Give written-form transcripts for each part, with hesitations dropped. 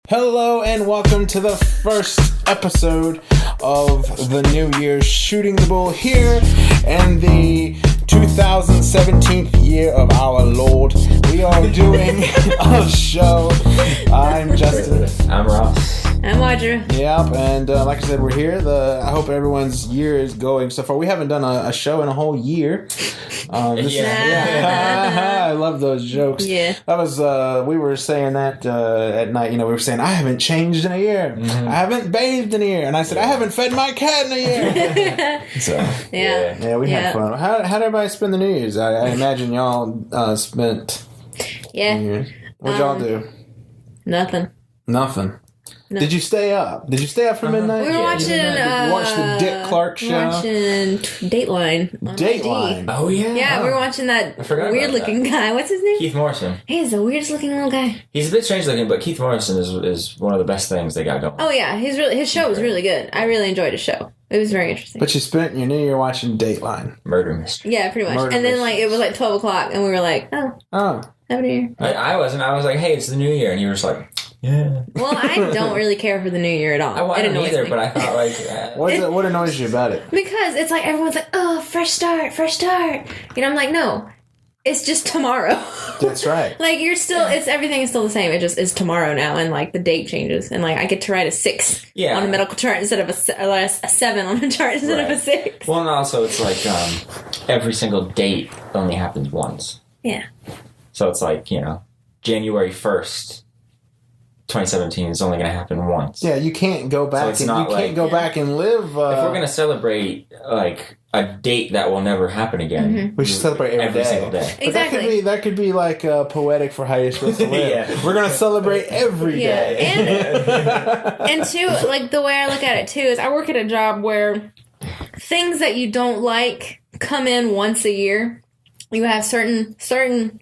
Hello and welcome to the first episode of the New Year's Shooting the Bull here in the 2017 year of our Lord. We are doing a show. I'm Justin. I'm Ross. I'm Audra. Yep, and like I said, we're here. I hope everyone's year is going so far. We haven't done a show in a whole year. I love those jokes. Yeah. That was, we were saying that at night, we were saying, I haven't changed in a year. Mm-hmm. I haven't bathed in a year. And I said, I haven't fed my cat in a year. So, Yeah. we had fun. How did everybody spend the New Year's? I imagine y'all spent Yeah. New Year's. What'd y'all do? Nothing. Nothing. No. Did you stay up? Did you stay up for midnight? We were watching. Did you watch the Dick Clark show? Watching Dateline. on Dateline. Oh, yeah. Yeah, we were watching that I forgot about weird-looking guy. What's his name? Keith Morrison. He is the weirdest-looking little guy. He's a bit strange looking, but Keith Morrison is one of the best things they got going. Oh yeah, his show was really good. I really enjoyed his show. It was very interesting. But you spent your New Year watching Dateline. Murder mystery. Yeah, pretty much. Murder And then mystery. it was 12 o'clock, and we were like, oh, Oh. have a New Year. I wasn't. I was like, hey, it's the New Year. And you were just like, yeah. Well, I don't really care for the New Year at all. I It didn't annoys either, me. but I thought, like, What annoys you about it? Because it's like everyone's like, oh, fresh start. I'm like, no, it's just tomorrow. That's right. Like everything is still the same. It just is tomorrow now, and like the date changes, and like I get to write a 6 Yeah. on a medical chart instead of a 7 on a chart instead of a Right. 6. well, and also it's like every single date only happens once. Yeah, So it's like, January 1st, 2017 is only going to happen once. Yeah, you can't go back it's and not you can't like- go back and live. If we're going to celebrate, like, a date that will never happen again, we should celebrate every day. single day. But exactly. that could be like poetic for how you're supposed to live. Yeah. We're gonna celebrate every Yeah, day. and two, like the way I look at it too is I work at a job where things that you don't like come in once a year. You have certain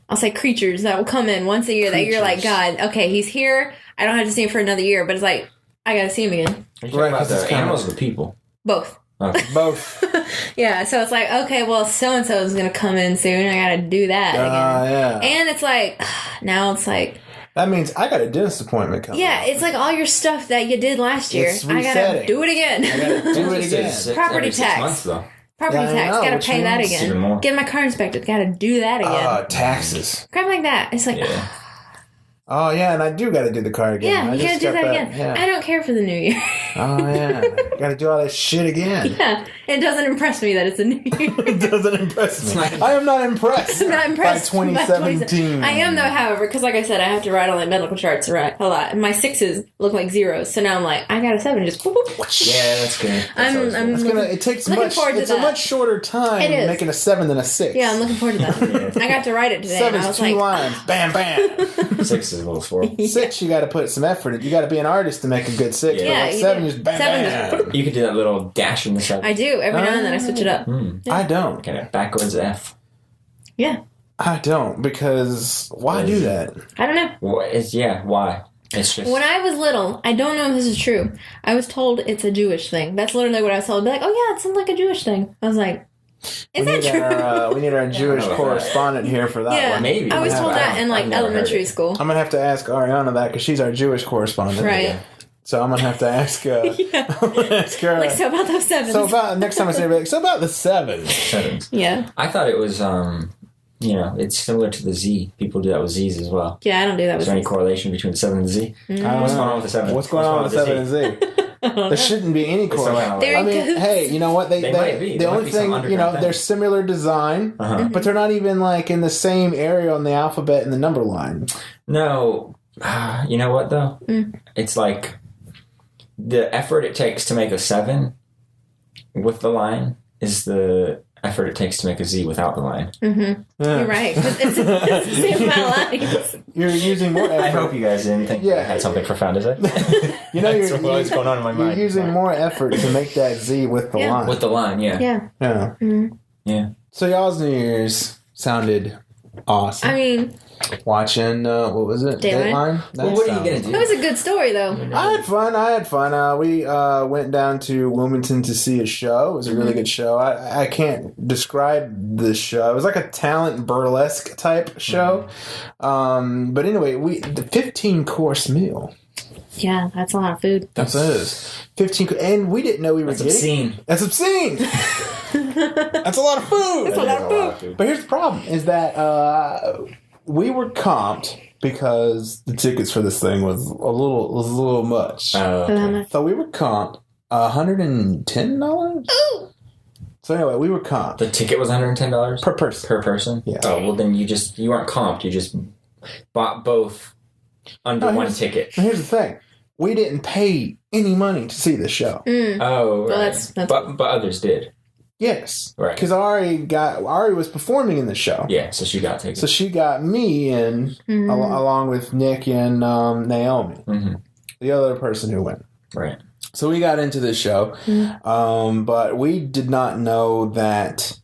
I'll say creatures that will come in once a year that you're like, God, okay, he's here. I don't have to see him for another year, but it's like I gotta see him again. Are you talking Right, about 'cause it's the kinda- animals or the people? Both. Okay. Both. Yeah, so it's like, okay, well, so-and-so is going to come in soon. I got to do that again. Yeah. And it's like, now it's like, That means I got a dentist appointment coming. yeah, it's like all your stuff that you did last year. It's I got to resetting. do it again. I gotta do it again. Property every 6 tax. months, though. Property Yeah, I tax, know, got which to pay that means even again. more. Get my car inspected, got to do that again. Taxes. Crap like that. It's like, Yeah. Oh yeah, and I do got to do the car again. yeah, I you just got to do got that again. Yeah. I don't care for the new year. Oh yeah, got to do all that shit again. Yeah, it doesn't impress me that it's a new year. It doesn't impress me. I am not impressed. I'm not impressed. by 2017. I am though, however, because like I said, I have to write on like medical charts a lot. And my 6s look like 0s, so now I'm like, I got a 7, just whoop, whoop. Yeah, that's good. That's always good. It takes Looking much. forward to It's a that. much shorter time It is. making a 7 than a 6. Yeah, I'm looking forward to that. I got to write it today, and I 7's was 2 like, lines. Bam, bam. 6 is a little 4. 6, you got to put some effort in. You got to be an artist to make a good 6. Yeah. But like you 7, do. just bam, 7 bam. You could do that little dash in the 7. I do. Every now and then I switch it up. I don't. Kind of backwards F. Yeah. I don't because why do that? I don't know. Why? It's just... When I was little, I don't know if this is true. I was told it's a Jewish thing. That's literally what I was told. I'd be like, oh yeah, it sounds like a Jewish thing. I was like, is that true? We need our Jewish know about correspondent here for that Yeah. one. Maybe. I was told that in like I've never heard elementary it. school. I'm gonna have to ask Ariana that because she's our Jewish correspondent. Right. So I'm gonna have to ask. I'm gonna ask her. Like, so about those 7s. So about next time I say, like, so about the 7. 7s. yeah. I thought it was, it's similar to the Z. People do that with Z's as well. Yeah, I don't do that Is with there any these. correlation between the 7 and the Z? What's going on with the 7? What's going on with the 7 and Z? There shouldn't be any correlation. They're I mean, in cahoots. hey, you know what? They might be. The There might only be some thing, underground they're thing. similar design, Uh-huh. but they're not even like in the same area on the alphabet and the number line. No. You know what, though? Mm. It's like the effort it takes to make a 7 with the line is the effort it takes to make a Z without the line. Mm-hmm. Yeah. You're right. It's the same amount of lines. You're using more effort. I hope you guys didn't think Yeah. I had something profound to say. You know, That's what's going on in my You're mind. using more effort to make that Z with the Yeah. line. With the line, yeah. Yeah. Yeah. Mm-hmm. Yeah. So y'all's New Year's sounded Awesome. I mean, Watching, what was it? Dateline? Well, what are you gonna it do? was a good story though. I had fun. We went down to Wilmington to see a show. It was a really good show. I can't describe the show. It was like a talent burlesque type show. But anyway, the 15-course meal. Yeah, that's a lot of food. That's what it is. 15, and we didn't know we were That's getting. obscene. That's obscene. That's a lot of food. That's a lot of food. But here's the problem: is that we were comped because the tickets for this thing was a little much. Okay. So we were comped $110. So anyway, we were comped The ticket was $110 per person. per person. Yeah. Oh well, then you weren't comped. You just bought both under No, one here's- ticket. And here's the thing: we didn't pay any money to see this show. Oh, right. Well, that's- but others did. Yes, Right. because Ari was performing in the show. Yeah, so she got tickets. So she got me in along with Nick and Naomi, the other person who went. Right. So we got into this show, but we did not know that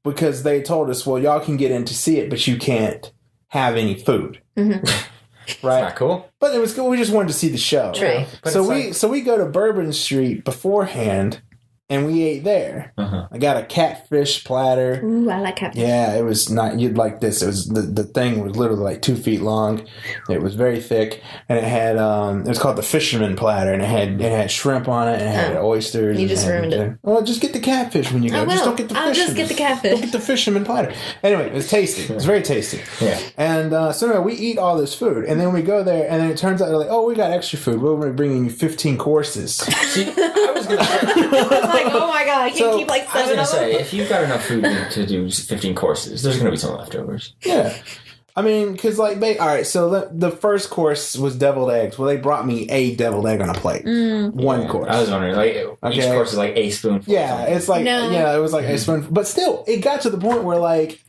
because they told us, well, y'all can get in to see it, but you can't have any food. Right? Not cool. But it was cool. We just wanted to see the show. Right. But So it's we go to Bourbon Street beforehand, and we ate there. I got a catfish platter. Ooh, I like catfish. Yeah, it was not. You'd like this. It was the thing was literally like 2 feet long. It was very thick, and it had it was called the fisherman platter, and it had shrimp on it, and it had oysters. You and just had ruined it. everything. Well, just get the catfish when you go. I Just will. don't get the I'll fisherman. just get the catfish. Don't get the fisherman platter. Anyway, it was tasty. It was very tasty. Yeah. And so anyway, we eat all this food, and then we go there, and then it turns out they're like, "Oh, we got extra food. We're bringing you 15 courses." See, I was gonna say, Like, oh my god, I can't So, keep like I was 7 gonna of them. say, if you've got enough food to do 15 courses, there's gonna be some leftovers. Yeah. I mean, because, like, all right, so the first course was deviled eggs. Well, they brought me a deviled egg on a plate. One course. I was wondering, like, each Okay. course is like a spoonful. Yeah, it's like, No. yeah, it was like a spoon. But still, it got to the point where, like,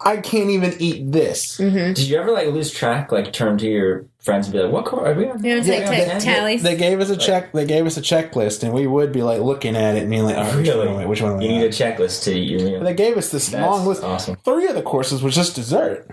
I can't even eat this. Did you ever like lose track? Like, turn to your friends and be like, "What course are we on?" You know, it's Yeah, like tallies. They gave us a check. They gave us a checklist, and we would be, like, looking at it and being like, oh, Really? which one am I You need on? a checklist to eat your meal. They gave us this That's long list. awesome. 3 of the courses was just dessert.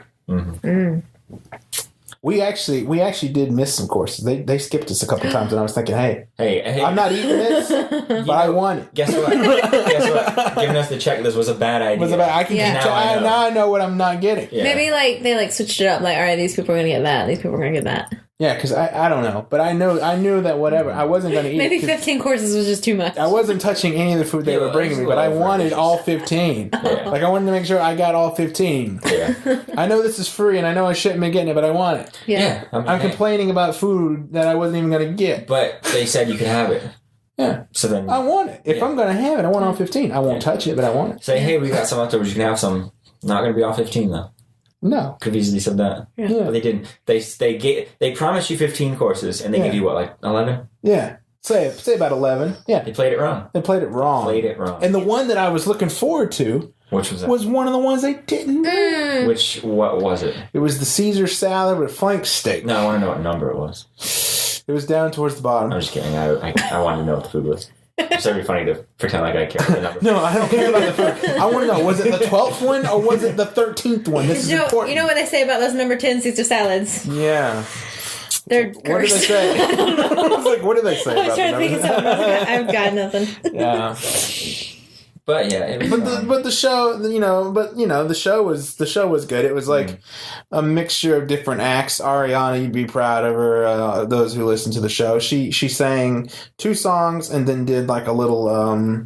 We actually did miss some courses. They skipped us a couple times, and I was thinking, hey, Hey, I'm not eating this, but I want it. Guess what? Guess what? Giving us the checklist was a bad idea. Was about I can Yeah. now I know what I'm not getting. Yeah. Maybe like they like switched it up. Like, all right, these people are gonna get that. These people are gonna get that. Yeah, because I don't know, but I knew that whatever I wasn't going to eat. Maybe it 'cause 15 courses was just too much. I wasn't touching any of the food they Yeah, were bringing me, but I it's wanted well all 15. Yeah. Like I wanted to make sure I got all 15. Yeah. I know this is free, and I know I shouldn't be getting it, but I want it. Yeah. I'm complaining about food that I wasn't even going to get. But they said you could have it. Yeah, So then I want it. If Yeah. I'm going to have it, I want all 15. I won't touch it, but I want it. say, hey, we got some leftovers. You can have some. Not going to be all 15 though. No. Could have easily said that. Yeah. But they didn't. They promised you 15 courses, and they Yeah. give you what, like 11? Yeah. Say about 11. Yeah. They played it wrong. They played it wrong. Played it wrong. And the one that I was looking forward to Which was that? was one of the ones they didn't. What was it? It was the Caesar salad with flank steak. No, I want to know what number it was. It was down towards the bottom. I'm just kidding. I wanted to know what the food was. It's very funny to pretend like I care about the number. No, I don't care about the food. I want to know, was it the 12th one or was it the 13th one? This is important. You know what they say about those number 10 Caesar salads? Yeah. They're What did they cursed. say? I was like, what did they say I was about trying to think of something else. I've got nothing. Yeah. But yeah, it was But the show, the show was good. It was like a mixture of different acts. Ariana, you'd be proud of her. Those who listen to the show, she sang 2 songs and then did like a little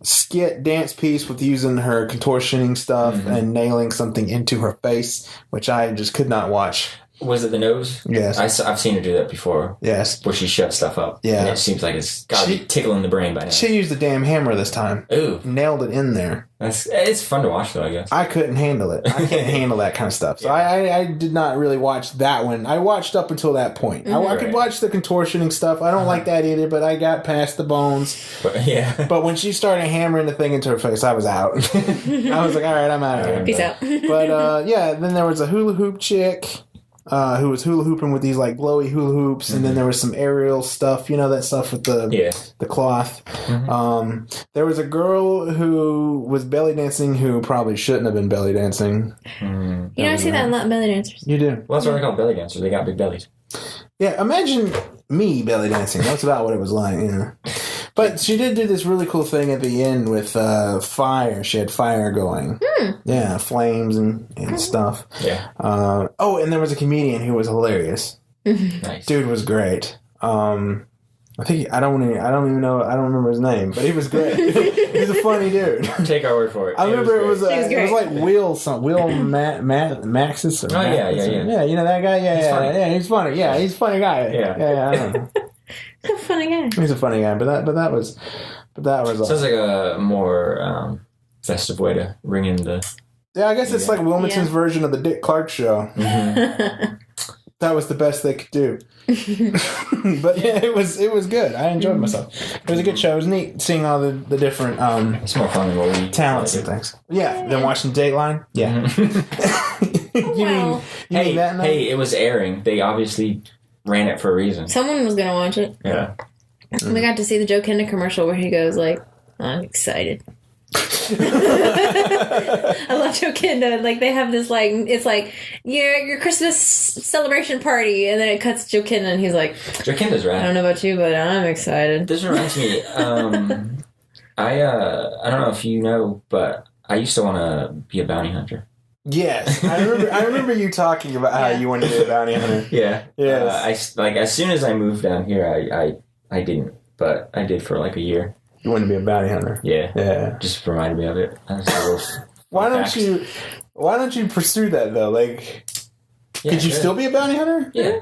skit dance piece with using her contortioning stuff and nailing something into her face, which I just could not watch. Was it the nose? Yes. I've seen her do that before. Yes. Where she shuts stuff up. Yeah. And it seems like it's got to be tickling the brain by now. She used the damn hammer this time. Ooh. Nailed it in there. It's fun to watch though, I guess. I couldn't handle it. I can't handle that kind of stuff. So I did not really watch that one. I watched up until that point. I could watch the contortioning stuff. I don't like that either, but I got past the bones. But, yeah. But when she started hammering the thing into her face, I was out. I was like, all right, I'm out of here. Peace out. But yeah, then there was a hula hoop chick. who was hula hooping with these like glowy hula hoops, and then there was some aerial stuff, that stuff with the cloth. There was a girl who was belly dancing who probably shouldn't have been belly dancing. I see that in a lot of belly dancers. You do? Well, that's why they're called belly dancers. They got big bellies. Yeah, imagine me belly dancing. That's about what it was like, But she did do this really cool thing at the end with fire. She had fire going. Yeah, flames and stuff. Yeah. And there was a comedian who was hilarious. Nice. Dude was great. I think I don't even know. I don't remember his name, but he was great. He's a funny dude. Take our word for it. I remember it was great. like Will Maxis. Or yeah. Yeah, you know that guy. Yeah, he's funny. Yeah, he's a funny guy. Yeah. I don't know. He's a funny guy. He's a funny guy, but that was. Sounds like a more festive way to ring in the. Yeah, I guess it's like Wilmington's version of the Dick Clark show. That was the best they could do. But yeah, it was good. I enjoyed myself. It was a good show. It was neat seeing all the different It's more fun than what we talents and things. Yeah, then watching Dateline. Yeah. Well, you mean that now? Hey, it was airing. They obviously ran it for a reason. someone was gonna watch it. Yeah. We got to see the Joe Kenda commercial where he goes like, "I'm excited." I love Joe Kenda. Like they have this like it's like your Christmas celebration party, and then it cuts to Joe Kenda, and he's like, Joe Kenda's "I right. don't know about you, but I'm excited." This reminds me. I don't know if you know, but I used to want to be a bounty hunter. Yes, I remember you talking about how you wanted to be a bounty hunter. Yeah. Yes. As soon as I moved down here, I didn't, but I did for like a year. You wanted to be a bounty hunter. Yeah. Yeah. Just reminded me of it. Why don't you pursue that though? Like, could you still be a bounty hunter? Yeah.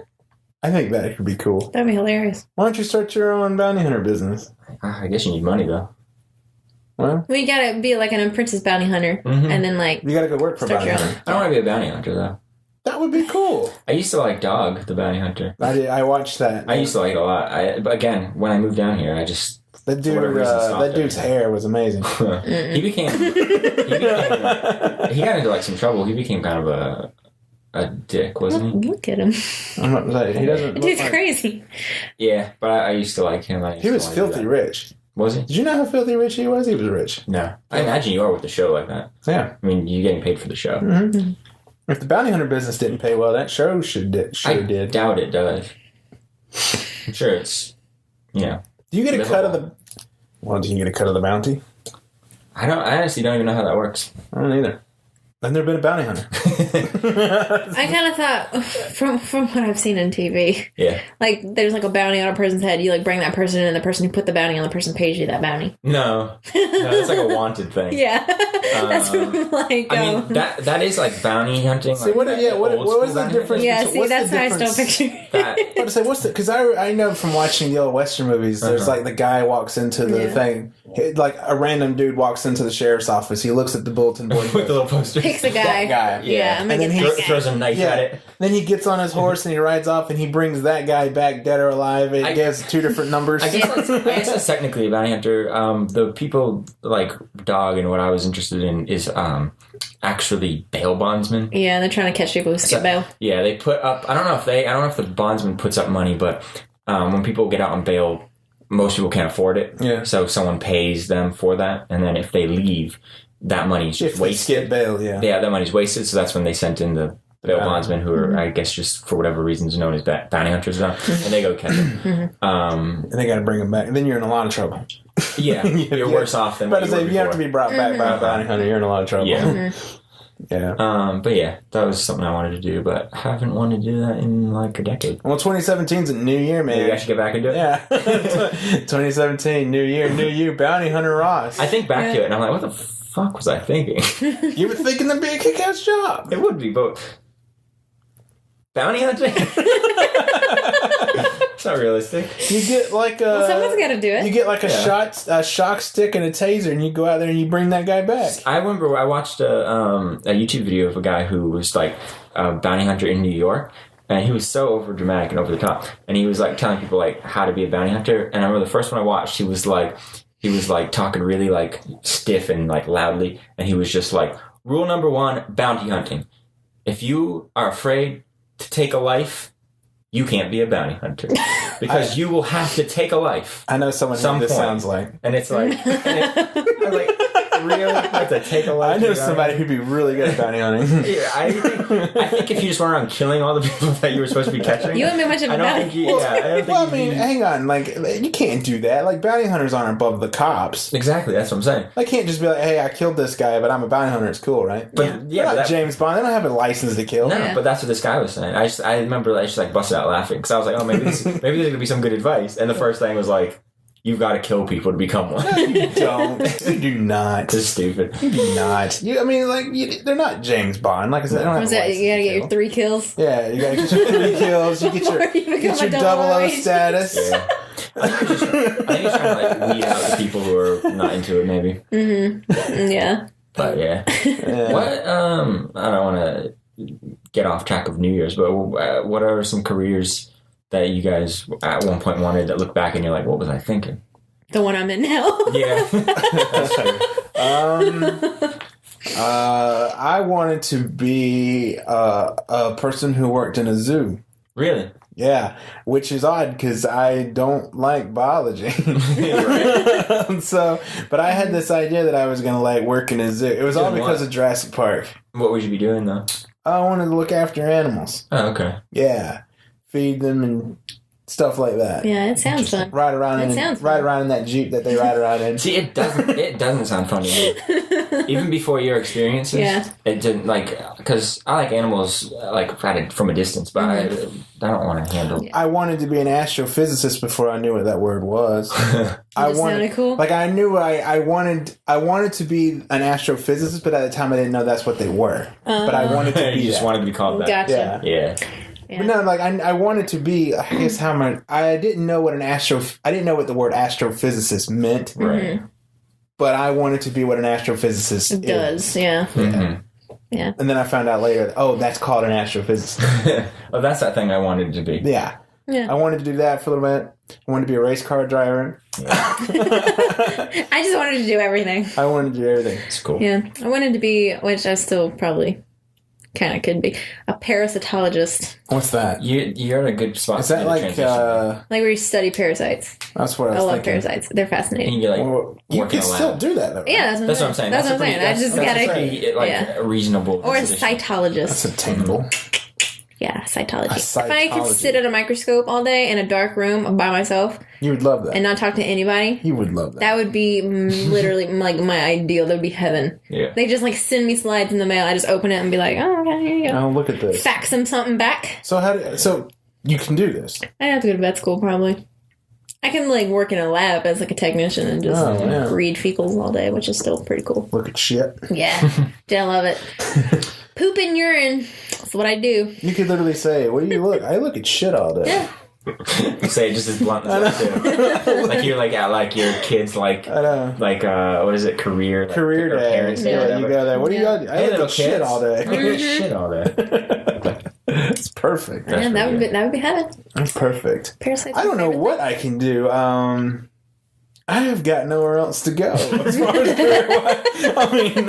I think that could be cool. That'd be hilarious. Why don't you start your own bounty hunter business? I guess you need money though. Well, We gotta be like an apprentice bounty hunter, and then like you gotta go work for a Start bounty your hunter. I don't want to be a bounty hunter though. That would be cool. I used to like Dog, the bounty hunter. I watched that. I used to like it a lot. But again, when I moved down here, I just That dude, whatever reason, stopped that dude's everything. hair was amazing. he became he got into like some trouble. He became kind of a dick, wasn't he? look at him. I'm not saying he doesn't. Dude's look like, crazy. Yeah, but I used to like him. he was filthy rich. Was he? Did you know how filthy rich he was? He was rich. No. I imagine you are with the show like that. Yeah. I mean, you're getting paid for the show. Mm-hmm. If the bounty hunter business didn't pay well, that show should did. Doubt it does. I'm sure it's, Do you get a cut of the? Well, do you get a cut of the bounty? I honestly don't even know how that works. I don't either. I've never been a bounty hunter. I kind of thought from what I've seen on TV, Yeah. like there's like a bounty on a person's head. You like bring that person in, and the person who put the bounty on the person pays you that bounty. No, it's like a wanted thing. Yeah, that's what I'm like. I mean, that is like bounty hunting. See, what was the difference? yeah, between- see, what's that's the how I still difference? picture. That, What to say? What's the? Because I know from watching the old Western movies, there's like the guy walks into the thing, like a random dude walks into the sheriff's office. He looks at the bulletin board with the little poster. Picks a guy. That guy. Yeah, And then he throws a knife at it. Then he gets on his horse and he rides off and he brings that guy back dead or alive. It gives two different numbers. I guess that's technically a bounty hunter. The people like Dog and what I was interested in is actually bail bondsmen. Yeah, they're trying to catch people who skip bail. Yeah, they put up. I don't know if the bondsman puts up money, but when people get out on bail, most people can't afford it. Yeah. So someone pays them for that, and then if they leave, that money's just If they wasted. skip bail, yeah. Yeah, that money's wasted. So that's when they sent in the bail bondsmen, who are, I guess, just for whatever reasons known as bounty hunters now, and they go catch them. And they got to bring him back. And then you're in a lot of trouble. Yeah, you're worse off than. But what I say, you if were you have to before. be brought back by a bounty hunter, you're in a lot of trouble. Yeah. Yeah. But yeah, that was something I wanted to do, but I haven't wanted to do that in like a decade. Well, 2017's a new year, man. Maybe I should get back into it. Yeah. 2017, new year, new you, bounty hunter Ross. I think back to it, and I'm like, what the fuck was I thinking? You were thinking that'd be a kick-ass job. It would be, but bounty hunting? It's not realistic. You get like Well, someone's got to do you it. get like a shock stick and a taser, and you go out there and you bring that guy back. I remember I watched a YouTube video of a guy who was like a bounty hunter in New York, and he was so over dramatic and over the top, and he was like telling people like how to be a bounty hunter. And I remember the first one I watched, he was like talking really like stiff and like loudly, and he was just like, rule number 1, bounty hunting. If you are afraid to take a life, you can't be a bounty hunter because you will have to take a life. I know someone who this sounds like. And it's like, I'm like, really? I have to take a life? I know somebody who'd be really good at bounty hunting. Yeah, I think if you just went around killing all the people that you were supposed to be catching, You wouldn't be much of a I don't bounty. think you, yeah, I don't think Well, I you'd mean, be- hang on. Like, you can't do that. Like, bounty hunters aren't above the cops. Exactly, that's what I'm saying. I can't just be like, hey, I killed this guy, but I'm a bounty hunter. It's cool, right? But Yeah. yeah, They're but not that, James Bond. They don't have a license to kill. no, Yeah. but that's what this guy was saying. I remember I just like busted out laughing because I was like, oh, maybe there's gonna be some good advice. And the first thing was like, you've got to kill people to become one. You don't. You do not. This is stupid. You do not. I mean, like, they're not James Bond. Like I said, they don't have Was a that, license you gotta to get your kill. 3 kills? Yeah, you gotta get your 3 kills. You get your, Before you get become your a double O agent. status. Yeah. I think he's trying to like weed out the people who are not into it, maybe. Yeah. But yeah. Yeah. What? I don't want to get off track of New Year's, but what are some careers that you guys at one point wanted that look back and you're like, what was I thinking? The one I'm in now. Yeah, that's true. I wanted to be a person who worked in a zoo. Really? Yeah, which is odd because I don't like biology. So, but I had this idea that I was going to like work in a zoo. It was all Doing because what? of Jurassic Park. What would you be doing though? I wanted to look after animals. Oh, okay. Yeah, feed them and stuff like that. Yeah, it sounds fun. Ride around That in sounds ride fun. around in that Jeep that they ride around in. See, it doesn't sound fun to me. Even before your experiences, Yeah. it didn't like because I like animals like from a distance, but I don't want to handle. I wanted to be an astrophysicist before I knew what that word was. I just sounded cool? Like I knew I wanted to be an astrophysicist, but at the time I didn't know that's what they were. But I wanted to be You just that. wanted to be called that. Gotcha. Yeah. Yeah. Yeah. But no, like I wanted to be. I guess I didn't know what I didn't know what the word astrophysicist meant, Right. but I wanted to be what an astrophysicist It does, yeah. Mhm. Yeah. And then I found out later, oh, that's called an astrophysicist. Oh, that's that thing I wanted to be. Yeah. Yeah. I wanted to do that for a little bit. I wanted to be a race car driver. I just wanted to do everything. I wanted to do everything. It's cool. Yeah. I wanted to be, which I still probably kind of could be, a parasitologist. What's that? You're in a good spot. Is for that me to like, transition. Like where you study parasites. that's what I I was love thinking. parasites. They're fascinating. And you're like, Well, you work in can a still lab. do that though. Right? Yeah, That's what I'm saying. That's what I'm saying. I just that's gotta, a pretty, like, yeah. reasonable. Or a position. cytologist. That's attainable. Yeah, cytology. A If I could cytology. sit at a microscope all day in a dark room by myself You would love that. and not talk to anybody, You would love that. that would be literally like my ideal. That would be heaven. Yeah. They just like send me slides in the mail. I just open it and be like, oh, okay, here you go. Oh, look at this. Fax them something back. So you can do this. I'd have to go to vet school probably. I can like work in a lab as like a technician and just Oh, yeah. read fecals all day, which is still pretty cool. Look at shit. Yeah, I love it. Poop and urine. That's what I do. You could literally say, "What do you look?" I look at shit all day. Yeah. Say it just as blunt as that too. Like you're like at like your kids like I know. like what is it career like, Career or day. parents day or Yeah, you whatever. go there. What do you Yeah. got? I Hey, look little at shit kids. all I look day. at shit all day. It's perfect. That's Yeah, that would pretty be heaven. That's perfect. Parasites. I don't know are my what I can do. I have got nowhere else to go. As far as I mean,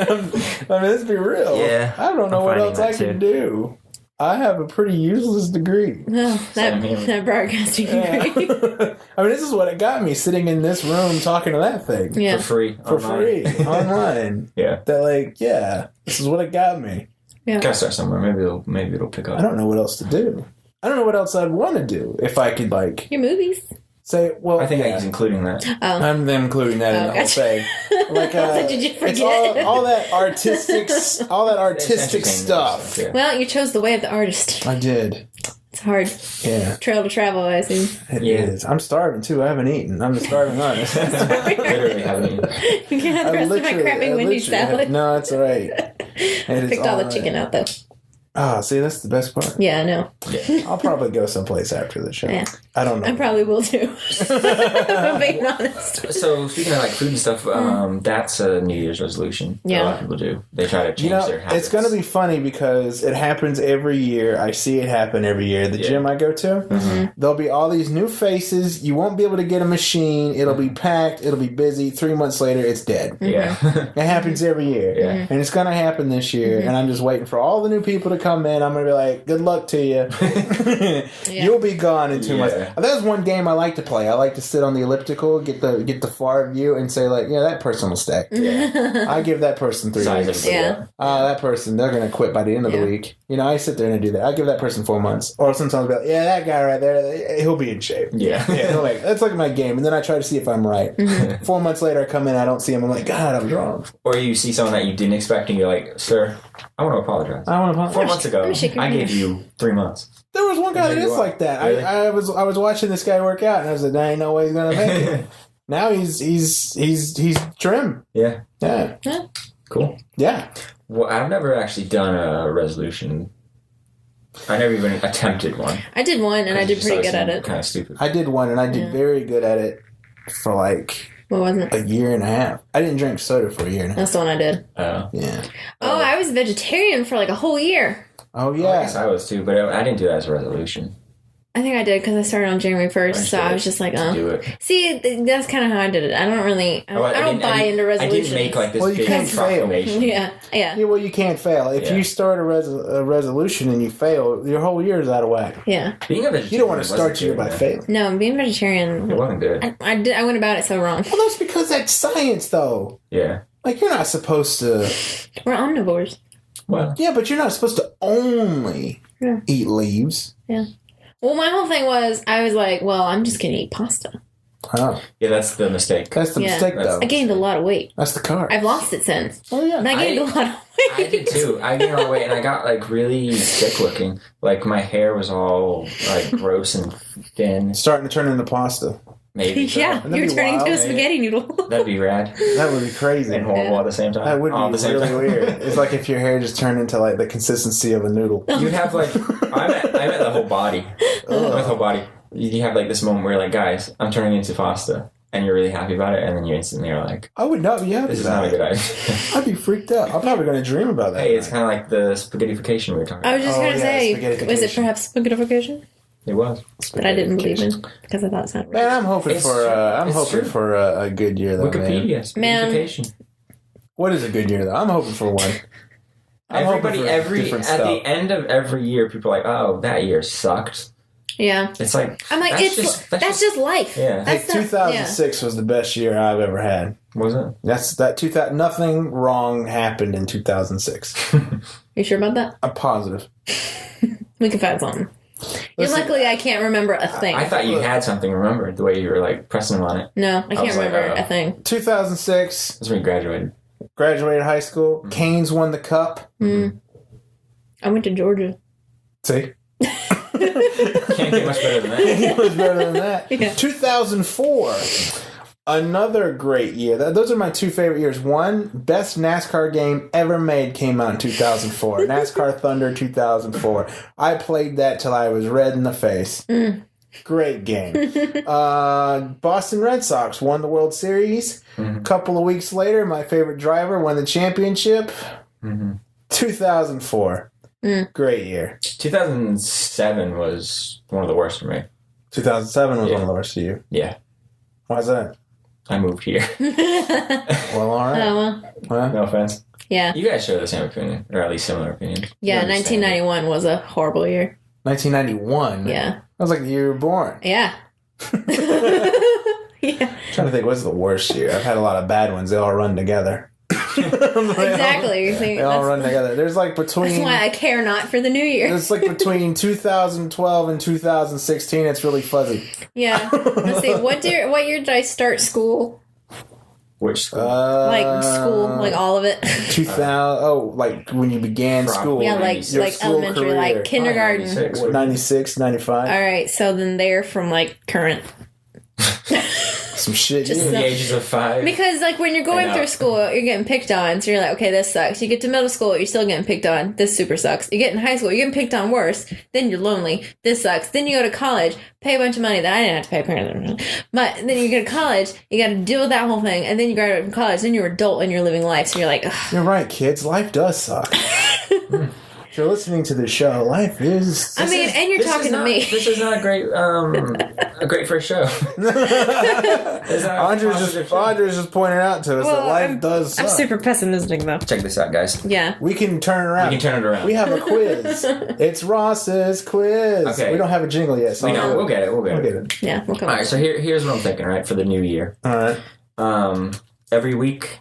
let's be real. Yeah, I don't know I'm what finding else I that can too. do. I have a pretty useless degree. favorite. Oh, Same here. that broadcasting degree. I mean, this is what it got me sitting in this room talking to that thing Yeah. For free. for online. free online. Yeah. That like, yeah, this is what it got me. Gotta start somewhere. Maybe it'll pick I up. don't know what else to do. I don't know what else I'd want to do if I could like Your movies. say. Well, I think yeah. he's including that. Oh. I'm then including that in the whole gotcha. thing. Like, Did you it's forget? all that artistic, all that artistic It's stuff. entertaining, Well, you chose the way of the artist. I did. It's hard. Yeah, Trail to travel, I assume. it Yeah. is. I'm starving too. I haven't eaten. I'm a starving artist. Literally haven't even. You can have the rest of my crappy Wendy's salad. No, it's all right. Picked all the chicken out though. Oh, see, that's the best part. Yeah, I know. I'll probably go someplace after the show. Yeah. I don't know. I probably will too. if I'm being honest. So speaking of like food and stuff, that's a New Year's resolution. that Yeah. a lot of people do. They try to change You know, their habits. it's going to be funny because it happens every year. I see it happen every year. The Yeah. gym I go to, there'll be all these new faces. You won't be able to get a machine. It'll be packed. It'll be busy. 3 months later, it's dead. Yeah. It happens every year. Yeah. And it's going to happen this year. And I'm just waiting for all the new people to come in, I'm gonna be like, "Good luck to you. You'll be gone in 2 months." That's one game I like to play. I like to sit on the elliptical, get the far view, and say like, "Yeah, that person will stay." I give that person 3 weeks. That person, they're gonna quit by the end of the week. I sit there and I do that. I give that person 4 months, or sometimes I'll be like, "Yeah, that guy right there, he'll be in shape." That's like my game, and then I try to see if I'm right. 4 months later, I come in, I don't see him. I'm like, "God, I was wrong." Or you see someone that you didn't expect, and you're like, "Sir, I want to apologize. 4 months ago, I gave you 3 months." There was one guy that is like that. Really? I was watching this guy work out, and I was like, "There ain't no way he's gonna make it." Now he's trim. Yeah. Cool. Yeah. Well, I've never actually done a resolution. I never even attempted one. I did one, and I did pretty good at it. Kind of stupid. I did one, and I did very good at it for like What wasn't a year and a half. I didn't drink soda for a year and a half. That's the one I did. Yeah. Oh, I was vegetarian for like a whole year. Oh yeah. I guess I was too, but I didn't do that as a resolution. I think I did because I started on January 1st, so I was just like, oh. Do it. See, that's kind of how I did it. I don't really, I don't buy into resolutions. I didn't make like this big can't fail. proclamation. Yeah. Well, you can't fail. If you start a resolution and you fail, your whole year is out of whack. Yeah. Being a vegetarian, you don't want to start your year by failing. No, being vegetarian, it wasn't good. I went about it so wrong. Well, that's because that's science, though. Yeah. Like, you're not supposed to... We're omnivores. Well. Yeah, but you're not supposed to only eat leaves. Yeah. Well, my whole thing was, I was like, well, I'm just going to eat pasta. Oh. Yeah, that's the mistake. That's the mistake, though. I gained a lot of weight. That's the carb. I've lost it since. Oh, yeah. And I gained a lot of weight. I did, too. I gained a lot of weight, and I got, like, really sick looking. Like, my hair was all, like, gross and thin. Starting to turn into pasta. Maybe. Yeah, you're turning into a spaghetti noodle. That'd be rad. That would be crazy. And horrible at the same time. That would be really weird. It's like if your hair just turned into like the consistency of a noodle. You'd have like, I meant the whole body. The whole body. You have like this moment where you're like, guys, I'm turning into pasta. And you're really happy about it. And then you instantly are like, I would not be happy this is not a good idea. I'd be freaked out. I'm probably going to dream about that. Hey, it's kind of like the spaghettification we were talking about. I was just going to say, was it perhaps spaghettification? It was. But I didn't believe in because I thought it sounded Man, I'm hoping for a good year though. Wikipedia, spaghettification. What is a good year though? I'm hoping for one. At the end of every year, people are like, "Oh, that year sucked." Yeah, it's like I'm like, that's just life. Yeah, hey, 2006 was the best year I've ever had. Was it? That's that 2000. Nothing wrong happened in 2006. You sure about that? I'm positive. We can find something. Luckily, I can't remember a thing. I thought you had something remembered the way you were like pressing them on it. No, I can't remember a thing. 2006. That's when you graduated. Graduated high school. Mm-hmm. Canes won the cup. Mm. I went to Georgia. See? Can't get much better than that. Can't get much better than that. Yeah. 2004. Another great year. Those are my two favorite years. One, best NASCAR game ever made came out in 2004. NASCAR Thunder 2004. I played that till I was red in the face. Mm. Great game. Boston Red Sox won the World Series. A couple of weeks later, my favorite driver won the championship. 2004. Great year. 2007 was one of the worst for me. 2007 was one of the worst for you. Yeah. Why's that? I moved here. Well, all right. Oh, well. No offense. Yeah. You guys share the same opinion, or at least similar opinions. Yeah, 1991 was a horrible year. 1991? Yeah. That was like the year you were born. Yeah. Yeah. I'm trying to think, what's the worst year? I've had a lot of bad ones. They all run together. Exactly. They all run together. There's like between... That's why I care not for the new year. It's like between 2012 and 2016. It's really fuzzy. Yeah. Let's see. What year did I start school? Which school? Like school, like all of it. 2000. Oh, like when you began school. Yeah, like elementary, career. like kindergarten. 96, 95. All right, so then they're from like current. Some shit. Just the ages of 5. Because like when you're going through school, you're getting picked on, so you're like, okay, this sucks. You get to middle school, you're still getting picked on. This super sucks. You get in high school, you're getting picked on worse. Then you're lonely. This sucks. Then you go to college, pay a bunch of money that I didn't have to pay apparently. But then you go to college, you got to deal with that whole thing, and then you graduate from college, then you're an adult and you're living life. So you're like, ugh. You're right, kids. Life does suck. If you're listening to the show, life is... and you're talking to me. This is not a great great first show. Andre's just pointing out to us that life does suck. I'm super pessimistic though. Check this out, guys. Yeah. We can turn it around. We can turn it around. We have a quiz. It's Ross's quiz. Okay. We don't have a jingle yet, so We know. We'll get it. We'll get it. Yeah, we'll come All right. So here's what I'm thinking. Right, for the new year. All right. Every week,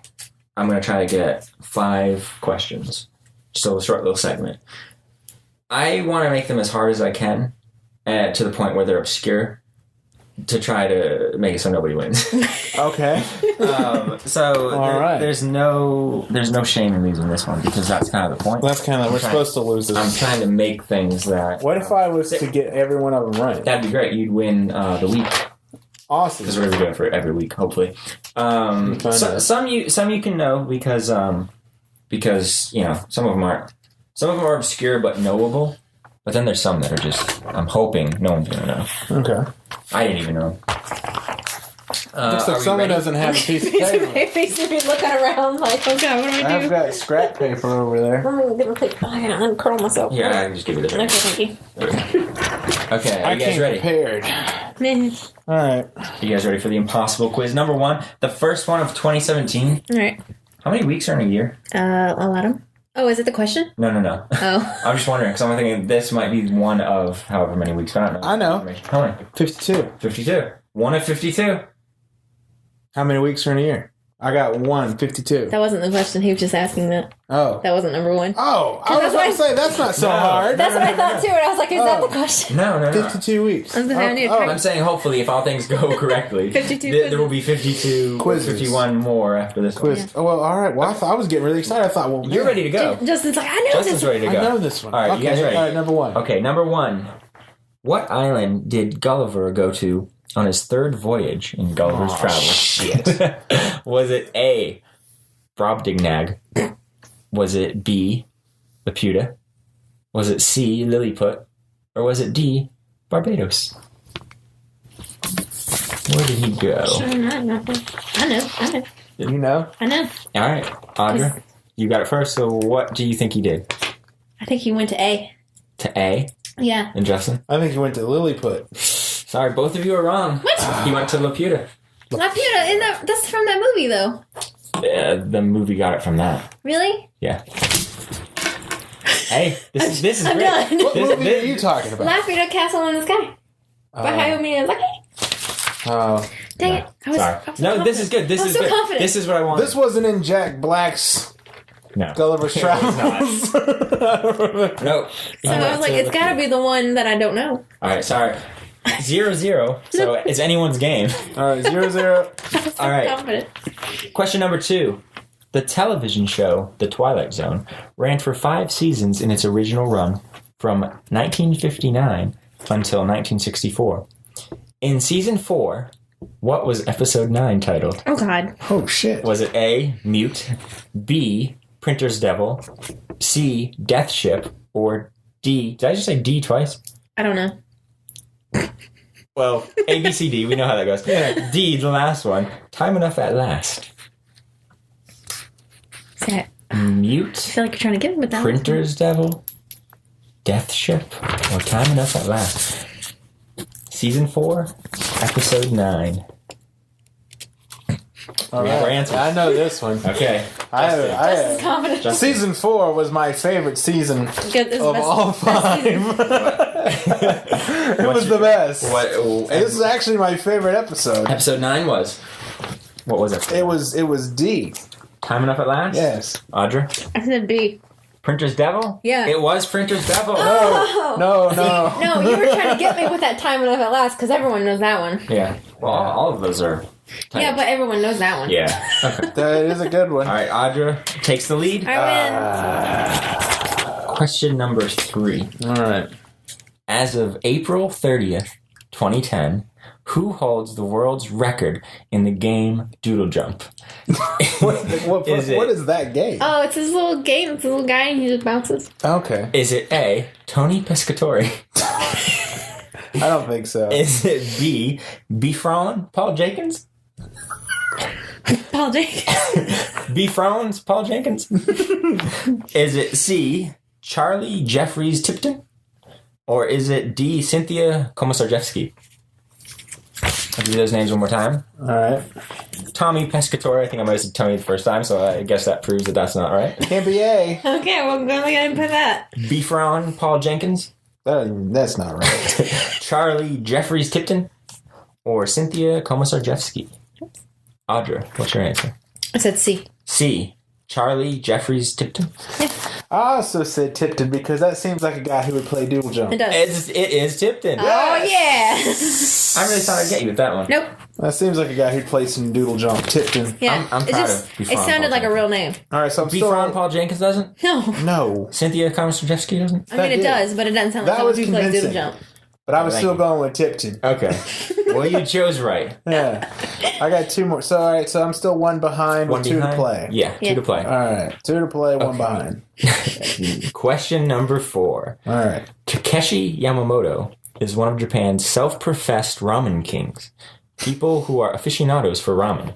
I'm gonna try to get 5 questions. So a short little segment. I want to make them as hard as I can, to the point where they're obscure, to try to make it so nobody wins. Okay. There's no shame in losing this one, because that's kind of the point. That's kind of we're supposed to lose this. I'm trying to make things that. What if I was to get every one of them right? That'd be great. You'd win the week. Awesome. Because we're gonna do it for every week, hopefully. Some you can know because some of them aren't. Some of them are obscure but knowable. But then there's some that are just. I'm hoping no one's gonna know. Okay. I didn't even know. Looks like someone doesn't have a piece of paper. Basically looking around like, oh god, what do we do? I've got scrap paper over there. I'm gonna get a paper. I gotta uncurl myself. Yeah, I can just give you the. Okay, thank you. Okay, are you guys ready? Prepared. All right. You guys ready for the impossible quiz? Number 1, the first one of 2017. All right. How many weeks are in a year? A lot of. Oh, is it the question? No. Oh. I'm just wondering, because I'm thinking this might be one of however many weeks. I don't know. I know. How many? 52. 52. 1 of 52. How many weeks are in a year? I got 52. That wasn't the question. He was just asking that. Oh. That wasn't number 1. Oh, I was about to say, that's not so hard. That's what I thought too, and I was like, is that the question? No. 52 weeks. I'm gonna need to try. I'm saying hopefully if all things go correctly, 52 there will be 52 quizzes. 51 more after this Quiz. one. Oh, well, all right. Well, I was getting really excited. I thought, well, You're ready to go. Justin's like, I know Justin's this. ready to go. I know this one. All right, okay. you guys ready? All right, number 1. Okay, number 1. What island did Gulliver go to on his 3rd voyage in Gulliver's Travels? Shit. Was it A, Brobdingnag? Was it B, Laputa? Was it C, Lilliput? Or was it D, Barbados? Where did he go? I know. You know? I know. All right, Audra, you got it first. So what do you think he did? I think he went to A. To A? Yeah. And Justin? I think he went to Lilliput. Sorry, both of you are wrong. What? He went to Laputa. Laputa, that's from that movie though. The movie got it from that. Really? Yeah. Hey, this is I'm great. done. What movie are you talking about? Laputa Castle in the Sky. By Hayao Miyazaki. Oh. Dang it. I was Sorry. so No, this confident. is good. This I was is so good. confident. This is what I want. This wasn't in Jack Black's No. Gulliver's It was Travels. No. So I was like, it's gotta be the one that I don't know. All right, sorry. 0-0. So it's anyone's game. All right, 0-0. All right. Confident. Question number 2. The television show The Twilight Zone ran for 5 seasons in its original run from 1959 until 1964. In season 4, what was episode 9 titled? Oh God. Oh, shit. Was it A, Mute, B, Printer's Devil, C, Death Ship, or D, did I just say D twice? I don't know. Well, A, B, C, D, we know how that goes. Yeah. D, the last one, Time Enough at Last. Sad. Mute, I feel like you're trying to get me with that. Printer's Devil, Death Ship, or Time Enough at Last. Season 4, Episode 9. All We have our right. answers. I know this one. Okay. Justin's confident. Season 4 was my favorite season Good, this is of best- all best time. season. It was the best. What? This is actually my favorite episode. Episode 9 was? What was it? It was D. Time Enough at Last? Yes. Audra? I said B. Printer's Devil? Yeah. It was Printer's Devil. Oh. No. No, you were trying to get me with that Time Enough at Last because everyone knows that one. Yeah. Well, all of those are. Yeah, but everyone knows that one. Yeah. Okay. That is a good one. All right, Audra takes the lead. I Question number 3. All right. As of April 30th, 2010, who holds the world's record in the game Doodle Jump? What Is it- is that game? Oh, it's this little game. It's a little guy and he just bounces. Okay. Is it A, Tony Pescatore? I don't think so. Is it B, Befrawn, Paul Jenkins? Paul Jake. Befrawns, Paul Jenkins? Is it C, Charlie Jeffries Tipton? Or is it D, Cynthia Komisarjevsky? give you those names one more time. All right. Tommy Pescatore. I think I might have said Tommy the first time, so I guess that proves that that's not right. Can't be A. Okay, well, go ahead and put that. Beefron Paul Jenkins. That's not right. Charlie Jeffries Tipton. Or Cynthia Komisarjevsky. Audra, what's your answer? I said C. C. Charlie Jeffries Tipton. I also said Tipton because that seems like a guy who would play Doodle Jump. It does. It is Tipton. Oh, yeah. I really thought I'd get you with that one. Nope. That seems like a guy who'd play some Doodle Jump. Tipton. Yeah. I'm it proud just, of Beefron it sounded Paul like a Jenkins. real name. All right, so I'm still Beefron Paul Jenkins doesn't? No. No, Cynthia Komisarjevsky doesn't? I mean, it did. does, but it doesn't sound like That was someone who plays Doodle convincing. Jump. but I was Thank still you. going with Tipton. Okay. Well, you chose right. Yeah, I got two more. So all right, so I'm still one behind with two to play. Yeah, Yeah. 2 to play. All right, two to play, one behind. Question number 4. All right. Takeshi Yamamoto is one of Japan's self-professed ramen kings. People who are aficionados for ramen.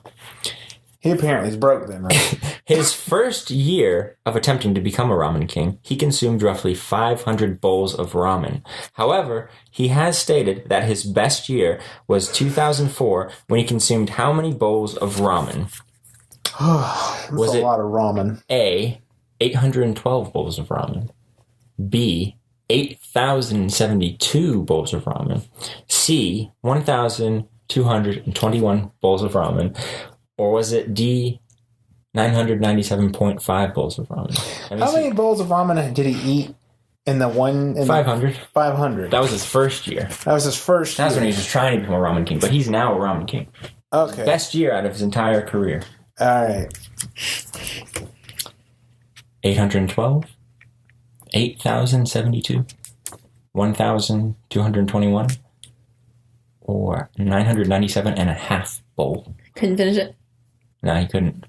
He apparently is broke then, right? His first year of attempting to become a ramen king, he consumed roughly 500 bowls of ramen. However, he has stated that his best year was 2004 when he consumed how many bowls of ramen? That's Was a it- lot of ramen. A. 812 bowls of ramen. B. 8,072 bowls of ramen. C. 1,221 bowls of ramen. Or was it D. 997.5 bowls of ramen? How many bowls of ramen did he eat in the one? 500. 500. That was his first year. That was his first That's year. when he was just trying to become a ramen king, but he's now a ramen king. Okay. Best year out of his entire career. All right. 812, 8,072, 1,221, or 997 and a half bowl. Couldn't finish it. No, he couldn't.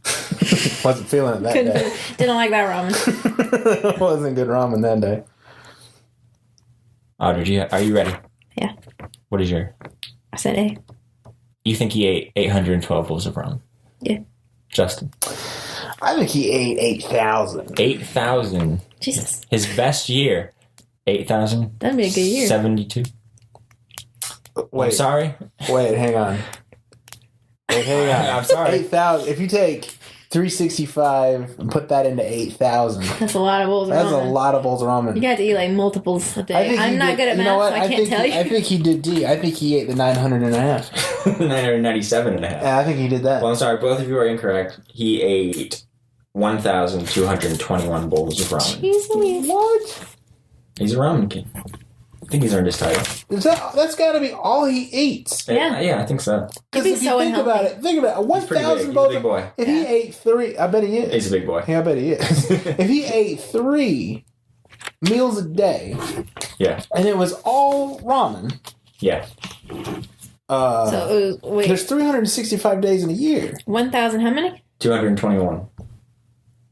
Wasn't feeling it that Couldn't day. finish. Didn't like that ramen. Wasn't good ramen that day. Audrey, are you ready? Yeah. What is your... I said A. You think he ate 812 bowls of ramen? Yeah. Justin. I think he ate 8,000. 8,000. Jesus. His best year, 8,000. That'd be a good year. 72. I'm Wait, sorry. wait, hang on. Wait, hang on. I'm sorry. 8,000. If you take 365 and put that into 8,000, That's a lot of bowls of that's ramen. a lot of bowls of ramen. You got to eat like multiples a I day. think he I'm not did- good at you math, know what? so I can't tell you. I think he did D. I think he ate the 900 and a half. 997 and a half. Yeah, I think he did that. Well, I'm sorry, both of you are incorrect. He ate 1,221 bowls of ramen. Jeez. What? He's a ramen king. I think he's earned his title. That's got to be all he eats. Yeah. Yeah, I think so. Because be if you so think unhealthy. about it, He's pretty big. 1,000 He's a bowls. big boy. If he Yeah. ate 3, I bet he is. He's a big boy. Yeah, I bet he is. If he ate 3 meals a day Yeah. and it was all ramen, Yeah. So it was, wait, there's 365 days in a year. 1,000 how many? 221.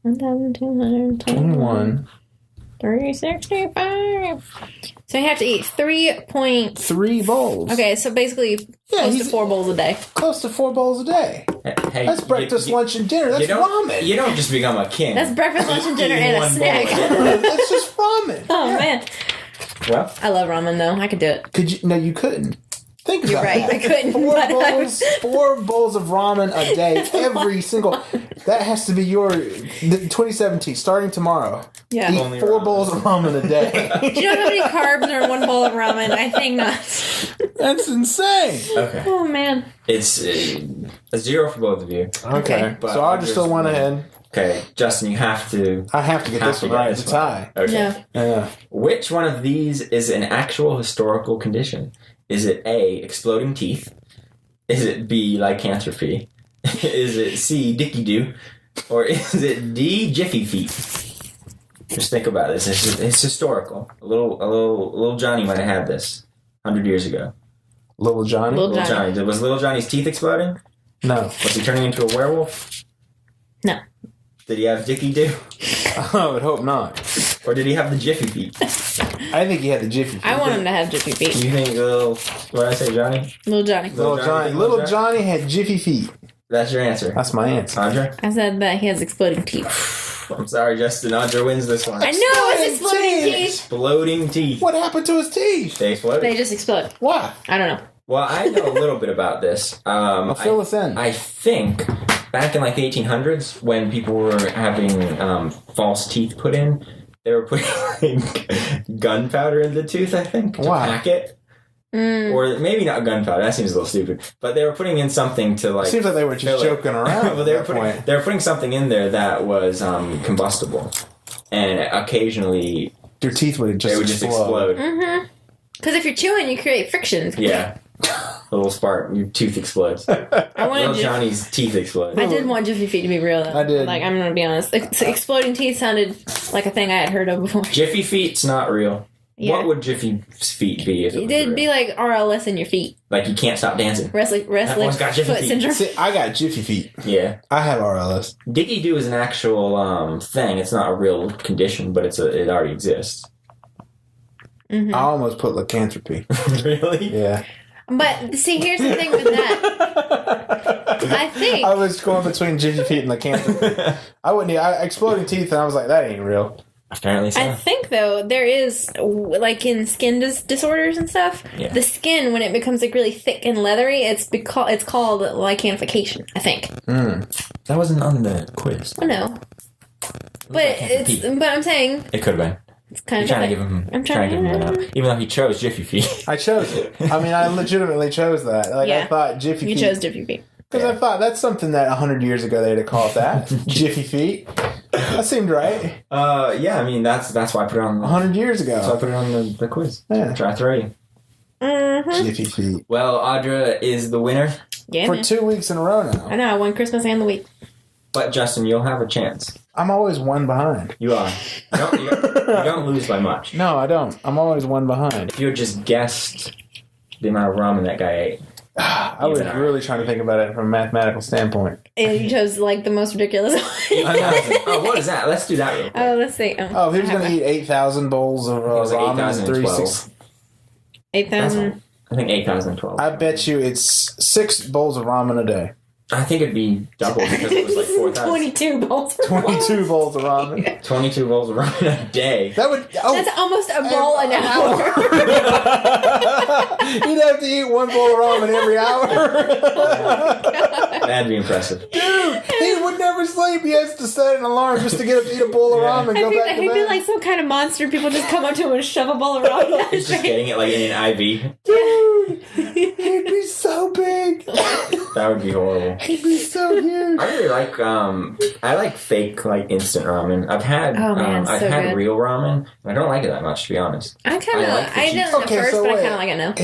1,221. 21. 365. So you have to eat 3 point... 3 bowls. Okay, so basically Yeah, close to he's 4 bowls a day. close to 4 bowls a day. Hey, That's breakfast, lunch, and dinner. That's you don't, ramen. You don't just become a king. That's breakfast, lunch, and dinner, Eating and a one bowl snack. a day. That's just ramen. Oh, man. Well, I love ramen, though. I could do it. Could you? No, you couldn't. Think You're about right, that. I couldn't, 4 but I bowls, 4 bowls of ramen a day, every single. That has to be your 2017. Starting tomorrow, Yeah. eat Only 4 ramen. bowls of ramen a day. Do you know how many carbs are in 1 bowl of ramen? I think not. That's insane. okay. Oh, man. It's a 0 for both of you. Okay, but so I just still went ahead. Okay, Justin, you have to. I have to get this one right. It's a tie. Okay. Yeah. Yeah. Which one of these is an actual historical condition? Is it A, exploding teeth? Is it B, lycanthropy? Is it C, dicky doo? Or is it D, jiffy feet? Just think about this. It's historical. Little Johnny might have had this 100 years ago. Little Johnny? Little Johnny. Was Little Johnny's teeth exploding? No. Was he turning into a werewolf? No. Did he have dicky doo? I would hope not. Or did he have the jiffy feet? I think he had the jiffy. I want him to have jiffy feet. You think what did I say, Johnny? Little Johnny. Little Johnny. Little Little Johnny had jiffy feet. That's your answer. That's my answer. Andra? I said that he has exploding teeth. I'm sorry, Justin. Andra wins this one. I know it was exploding Exploding teeth. Exploding teeth. What happened to his teeth? They exploded. They just explode. Why? I don't know. Well, I know a little bit about this. Fill us in. I think back in like the 1800s, when people were having false teeth put in, they were putting like, gunpowder in the tooth, I think, to Wow. pack it. Or maybe not gunpowder. That seems a little stupid. But they were putting in something to like. Seems like they were just fill it. joking around. Well, they were putting something in there that was combustible, and occasionally Your teeth would they would just explode. Mm-hmm. Because if you're chewing, you create friction. Yeah, a little spark, your tooth explodes. I wanted Little Johnny's teeth explode. I did want Jiffy Feet to be real, though. I did. Like, I'm gonna be honest. Exploding teeth sounded like a thing I had heard of before. Jiffy Feet's not real. Yeah. What would Jiffy Feet be if it was It'd real? be like RLS in your feet. Like you can't stop dancing. Restless Everyone's got Jiffy foot feet. syndrome. See, I got Jiffy Feet. Yeah. I have RLS. Dicky Doo is an actual thing. It's not a real condition, but it already exists. Mm-hmm. I almost put lycanthropy. Really? Yeah. But see, here's the thing with that. I think I was going between Jiffy Feet and lycanthropy. I wouldn't. Exploding teeth, and I was like, that ain't real. Apparently so. I think though there is like in skin disorders and stuff. Yeah. The skin when it becomes like really thick and leathery, it's called lichenification. I think. That wasn't on the quiz. Oh no. But I'm saying It could have been. it's kind You're of. trying to give him. I'm trying to give him that trying. up. Even though he chose Jiffy Feet. I chose it. I mean, I legitimately chose that. Like, I Yeah. thought Jiffy You Feet. chose Jiffy Feet. Because I thought that's something that 100 years ago they'd have called that. Jiffy Feet. That seemed right. Yeah. I mean, that's why I put it on. 100 years That's why I ago. put it on the quiz. Yeah. Try 3. Mm-hmm. Jiffy Feet. Well, Audra is the winner, Yeah. For man. 2 weeks in a row now. I know. I won Christmas and the week. but Justin, you'll have a chance. I'm always one behind. You are. You don't lose by much. No, I don't. I'm always one behind. If you had just guessed the amount of ramen that guy ate. I was Even I. really trying to think about it from a mathematical standpoint. And you chose like the most ridiculous one. 8,000. Oh, what is that? Let's do that real quick. Oh, let's see. Oh, if he was going to eat 8,000 bowls of It was like ramen in 3 8,012. 6. 8,000. I think 8,012. I bet you it's 6 bowls of ramen a day. I think it'd be double because it was like 4,000. 22 bowls. 22 bowls of ramen. 22 bowls of ramen a day. That would. Oh, That's almost a bowl an hour. You'd have to eat 1 bowl of ramen every hour. That'd be impressive. Dude, he would never sleep. He has to set an alarm just to get up to eat a bowl of ramen and go back to He'd be bed. like some kind of monster. People just come up to him and shove a bowl of ramen down He's his just face. getting it like in an IV. Dude, he'd be so big. That would be horrible. He'd be so huge. I really like I like fake like instant ramen. I've had Oh, man, I've so had good. real ramen. I don't like it that much to be honest. I kind of, I like the I cheese. didn't at first, but I kind of like it now.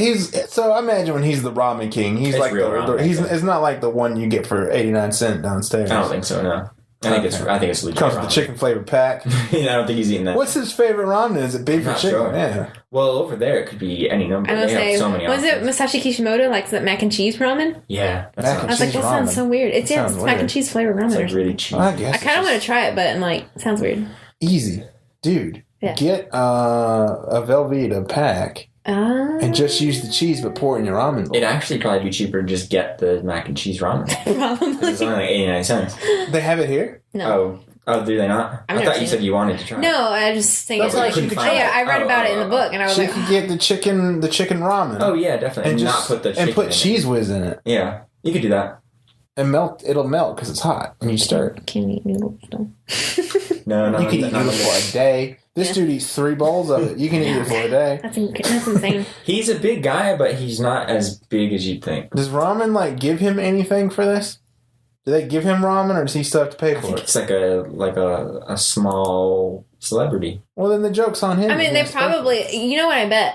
I imagine when he's the ramen king, he's It's like real ramen, he's okay. It's not like the one you get for 89 cents downstairs. I don't think so. No, I think it's legit. Comes with ramen. the chicken flavored pack. I don't think he's eating that. What's his favorite ramen? Is it beef or Not chicken? sure. Yeah. Well, over there it could be any number. I was They gonna have say, so many was it options. Masashi Kishimoto, like that mac and cheese ramen? Yeah, that Mac I and was like, cheese that sounds ramen. so weird. It's That yeah, sounds it's mac and weird. cheese flavored ramen. It's or like something. really cheap. I guess I kind of want to try it, but I'm like, it sounds weird. easy, dude. Yeah. Get a Velveeta pack and just use the cheese, but pour it in your ramen bowl. It'd actually probably be cheaper to just get the mac and cheese ramen. Probably. It's only like 89 cents. They have it here. No. Oh, do they not? I've I never thought you seen said it. you wanted to try it. No, I just think That's it's why like, you could oh try yeah, it. I read about it in the Oh. book, and I was She like, could get the chicken ramen. Oh, yeah, definitely. and And just not put the chicken and put in cheese whiz in it it. Yeah, you could do that. and melt. It'll melt because it's hot when you stir it. can you eat noodles? No. No, You can eat it for a day. This dude eats 3 bowls of it. You can eat it for a day. That's insane. He's a big guy, but he's not as big as you'd think. Does ramen like give him anything for this? Do they give him ramen, or does he still have to pay I for think it? it's like a small celebrity. Well, then the joke's on him. I mean, He they has to pay for it. probably. You know what I bet?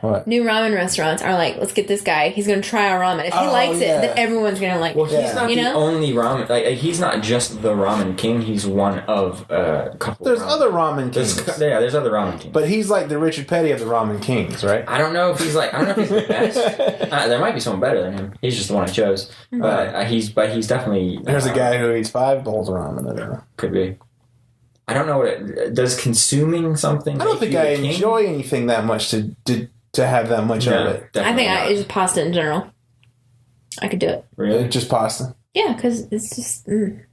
What? New ramen restaurants are like, let's get this guy. He's gonna try our ramen. If he Oh, likes yeah. it, then everyone's gonna like. Well, he's Yeah. not You the know? only ramen. Like he's not just the ramen king. He's one of a couple. There's ramen. other ramen kings, There's other ramen kings. but he's like the Richard Petty of the ramen kings, right? I don't know if he's like. I don't know if he's the best. There might be someone better than him. He's just the one I chose. But he's definitely. There's a guy who eats 5 bowls of ramen a day. Could be. I don't know what it does. Consuming something. I don't make think you I the king? enjoy anything that much to have that much No, of it. I definitely think not. it's just pasta in general. I could do it. Really. Just pasta. Yeah, because it's just. Mm.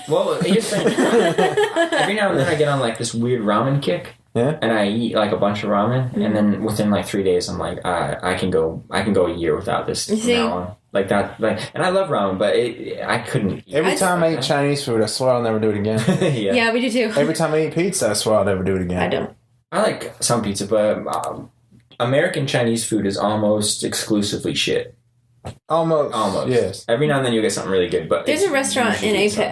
Well, here's the thing. Every now and then I get on like this weird ramen kick, Yeah. And I eat like a bunch of ramen, and then within like 3 days, I'm like, I can go a year without this from see? now on. Like that, and I love ramen, but I couldn't. Every time I eat Chinese food, I swear I'll never do it again. yeah. Yeah, we do too. Every time I eat pizza, I swear I'll never do it again. I don't. I like some pizza, but American Chinese food is almost exclusively shit. Almost. Yes. Every now and then you'll get something really good, but There's it's a restaurant in usually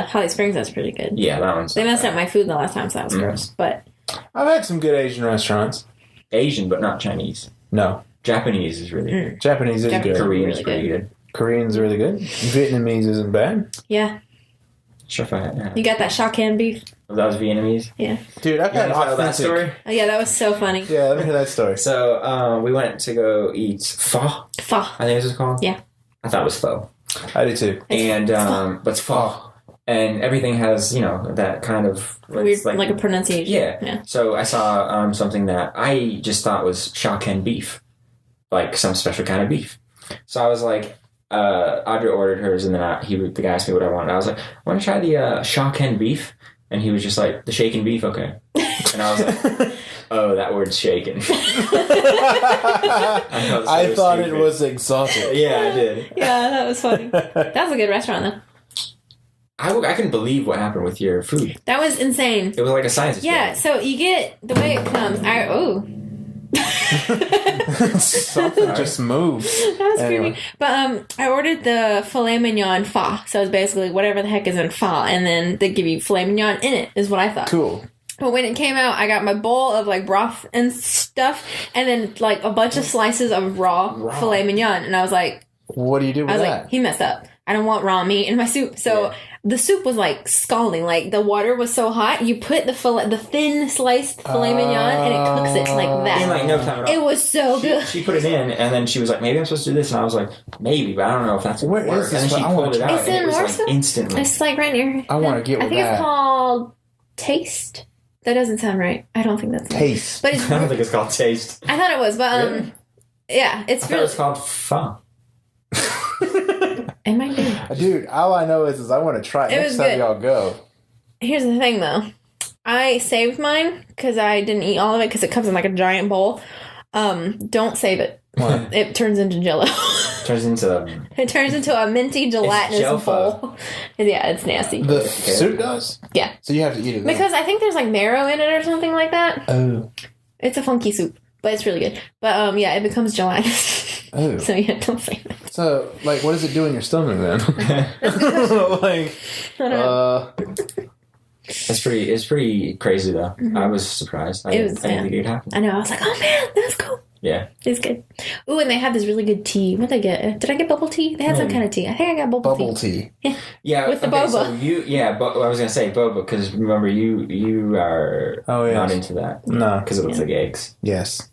Holly Springs that's pretty good. Yeah, that one's They not messed bad. up my food the last time, so that was gross. But I've had some good Asian restaurants. Asian, but not Chinese. No. Japanese is really good. Japanese is Japanese. good. Korean really is pretty good. Korean's really good. Vietnamese isn't bad. yeah, Sure, if I had. you got that Shakan beef. That was Vietnamese. Dude, I've You had want to tell that authentic. story? Oh yeah, that was so funny. Yeah, let me hear that story. So we went to go eat pho. Pho. I think this was called. Yeah. I thought it was pho. I do too. And but it's pho, and everything has that kind of Weird, like a pronunciation. yeah. So I saw something that I just thought was Shaken beef, like some special kind of beef. So I was like, Audrey ordered hers, and then the guy asked me what I wanted. I was like, I want to try the Shaken beef, and he was just like, the shaken beef, okay. And I was like, oh, that word's shaken. I thought it was exotic. Yeah, I did. Yeah, that was funny. That was a good restaurant though. I couldn't believe what happened with your food. That was insane. It was like a science Yeah, experiment. so you get the way it comes. Something just moved. That was Anyway. creepy. But I ordered the filet mignon pho. So it's basically whatever the heck is in pho, and then they give you filet mignon in it, is what I thought. Cool. But when it came out, I got my bowl of like broth and stuff, and then like a bunch of slices of raw filet mignon, and I was like, What do you do with I was that? like, he messed up. I don't want raw meat in my soup. So the soup was like scalding. Like the water was so hot. You put the thin sliced filet mignon, and it cooks it like that. In like no time at all. It was so good. She put it in, and then she was like, maybe I'm supposed to do this. And I was like, maybe, but I don't know if that's Where work. is this? And then she I wanna pulled it try out, It's and in it was like Morrisville? instantly. It's like right near. I wanna get I with think that. it's called Taste. That doesn't sound right. I don't think that's right. Taste. But it's. I don't think it's called taste. I thought it was, but Really? yeah, it's I thought it really. was called pho. It might be. Dude, all I know is I want to try it It next was time good. y'all go. Here's the thing, though. I saved mine because I didn't eat all of it because it comes in like a giant bowl. Don't save it. Why? It turns into Jello. Turns into It turns into a minty gelatinous Jello-pho. bowl. Yeah, it's nasty. The soup does? Yeah. So you have to eat it. then. Because I think there's like marrow in it or something like that. Oh. It's a funky soup, but it's really good. But yeah, it becomes gelatinous. Oh. So yeah, don't save it. So, like, what does it do in your stomach then? Like, I don't know. It's pretty crazy though. I was surprised. I It didn't was, think it would happen. I know. I was like, oh man, that's cool. Yeah. It's good. Ooh, and they have this really good tea. What did I get? Did I get bubble tea? They had some kind of tea. I think I got bubble tea. Yeah, With the okay, boba. So I was gonna say boba because remember you are Oh, yes. not into that. No. Because it looks like eggs. Yes.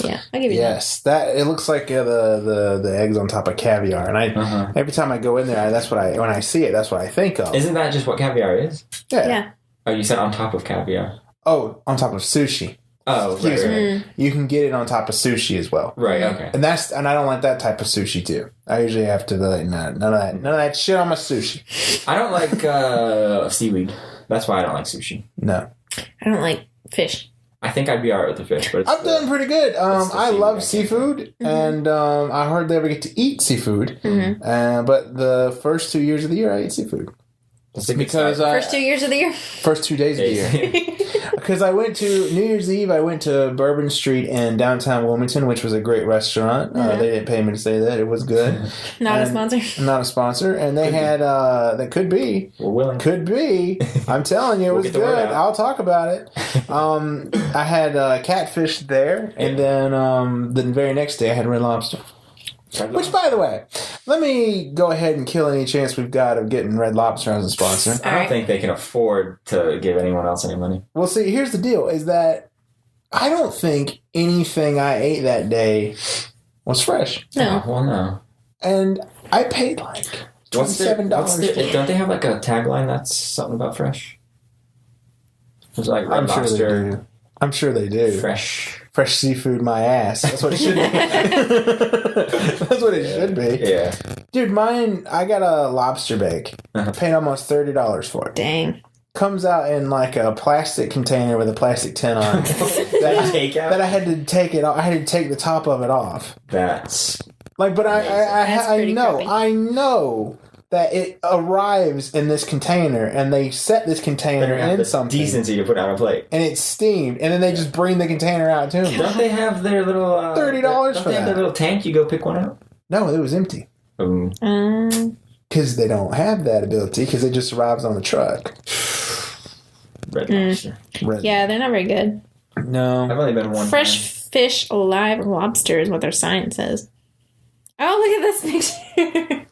Yeah, I'll give you Yes. That it looks like the eggs on top of caviar, and Uh-huh. every time I go in there, when I see it, that's what I think of. Isn't that just what caviar is? that. Yeah. Oh, you said on top of caviar. Oh, on top of sushi. Oh, Excuse right, me. right. You can get it on top of sushi as well. Right, okay. And I don't like that type of sushi too. I usually have to like none of that shit on my sushi. I don't like seaweed. That's why I don't like sushi. No. I don't like fish. I think I'd be alright with the fish, but it's I've done pretty good. the I seaweed, love I guess. seafood, and I hardly ever get to eat seafood. Mm-hmm. But the first 2 years of the year, I eat seafood It's a good because start. First 2 years of the year. first 2 days of the year. Because I went to New Year's Eve, I went to Bourbon Street in downtown Wilmington, which was a great restaurant. They didn't pay me to say that; it was good. Not a And- sponsor. Not a sponsor, and they had that could be. We're willing. Could be. I'm telling you, it was get the word good. out. I'll talk about it. I had catfish there, and then the very next day I had red lobster. Which, by the way, let me go ahead and kill any chance we've got of getting Red Lobster as a sponsor. I don't Alright. think they can afford to give anyone else any money. Well, see, here's the deal: is that I don't think anything I ate that day was fresh, No. Oh, well, no. and I paid like $27. Don't they have like a tagline that's something about fresh? It's like red I'm sure they lobster, do. I'm sure they do. fresh. Fresh seafood, my ass. That's what it should be. That's what it should be. Yeah. Dude, mine, I got a lobster bake. Uh-huh. I paid almost $30 for it. Dang. comes out in like a plastic container with a plastic tin on it. Takeout? That I had to take it off. I had to take the top of it off. That's Like, but That's I pretty know, creepy. I know that it arrives in this container, and they set this container better have in the something, decency to put on a plate. and it's steamed, and then they just bring the container out to me. Don't they have their little $30 don't for they have that. their little tank? You go pick one out. No, it was empty because they don't have that ability because it just arrives on the truck. Red Lobster. Yeah, they're not very good. No. I've only been one. Fresh fish, live lobster is what their sign says. Oh, look at this picture.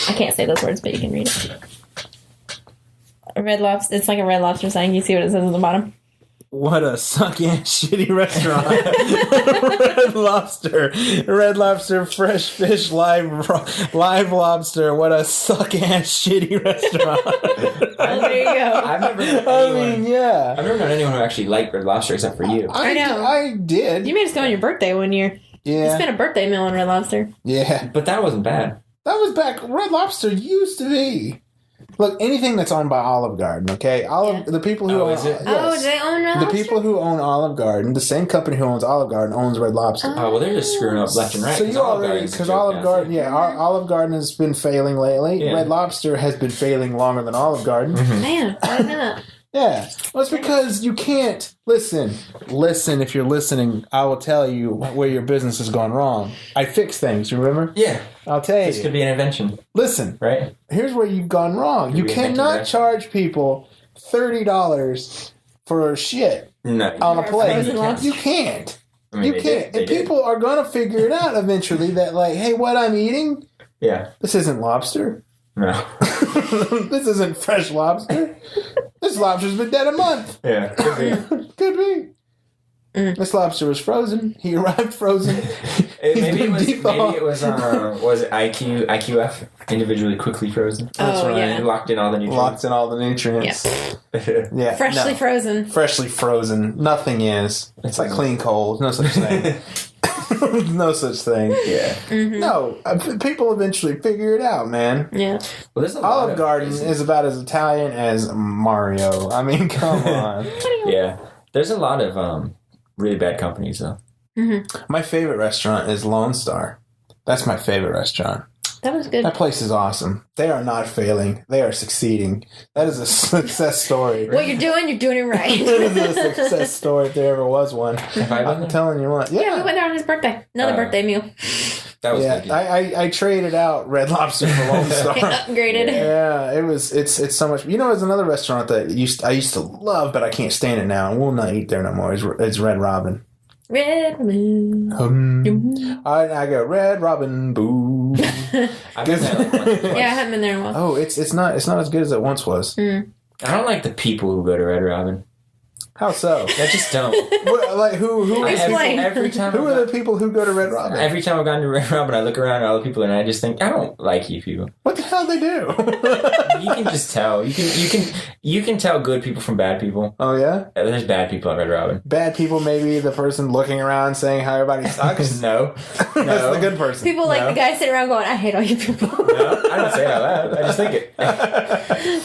I can't say those words, but you can read it. A red lobster. It's like a red lobster sign. You see what it says at the bottom? What a suck-ass shitty restaurant. Red Lobster, fresh fish, live lobster. What a suck-ass shitty restaurant. Oh, there you go. I've never known I anyone. mean, yeah. I've never known anyone who actually liked Red Lobster except for you. I know. I did. You made us go on your birthday one year. You Yeah. spent a birthday meal on Red Lobster. Yeah. But that wasn't bad. That was back. Red Lobster used to be. Look, anything that's owned by Olive Garden, okay? The people who Oh, own is it? yes. Oh, do they own Red The Lobster? people who own Olive Garden, the same company who owns Olive Garden owns Red Lobster. Oh, well, they're just screwing up left and right. So you already, Garden's a because joke Olive now, Garden, too. yeah, Olive Garden has been failing lately. Yeah. Red Lobster has been failing longer than Olive Garden. Man, I don't know. Yeah, well, it's because you can't listen. If you're listening, I will tell you where your business has gone wrong. I fix things. Remember? Yeah, I'll tell this you. could be an invention, Listen, right? here's where you've gone wrong. You We invented cannot that. charge people $30 for shit No, on a For plate. frozen lobster? You can't. I mean, You they can't. did. They And did. people are gonna figure it out eventually. That like, hey, what I'm eating, Yeah, this isn't lobster. no, This isn't fresh lobster. This lobster's been dead a month. yeah, could be. Could be. This lobster was frozen. He arrived frozen. He's Maybe been it was thawed. was it IQF, individually quickly frozen. That's Oh, right. yeah. It locked in all the nutrients. Locked in all the nutrients. Yeah. Freshly no. frozen. Freshly frozen. Nothing is. It's like clean coal. No such thing. No such thing. Yeah. No. People eventually figure it out, man. Yeah. Well, there's a lot Olive of Garden places- is about as Italian as Mario. I mean, come on. Yeah, there's a lot of really bad companies though. My favorite restaurant is Lone Star. That's my favorite restaurant. That was good. That place is awesome. They are not failing. They are succeeding. That is a success story. What you're doing it That right. is a success story if there ever was one. Have I been I'm there? telling you what. Yeah, we Yeah. went there on his birthday. Another birthday meal. That was Yeah. good. I traded out Red Lobster for Lone Star. Upgraded. Yeah, it's so much. You know, there's another restaurant that I used to love, but I can't stand it now, and will not eat there no more. It's Red Robin. Red moon. I go Red Robin, boo. I've been there like once or twice. Yeah, I haven't been there in a while. Oh, it's not as good as it once was. I don't like the people who go to Red Robin. How so? I just don't. What, like who Explain. Every time who I've are the people who go to Red Robin? Every time I've gone to Red Robin, I look around at all the people and I just think, I don't like you people. What the hell they do? You can just tell. You can tell good people from bad people. Oh yeah, There's bad people at Red Robin. bad people. Maybe the person looking around saying how everybody sucks. No. That's the good person. People like No. the guy sitting around going, I hate all you people. No, I don't say it out loud. I just think it.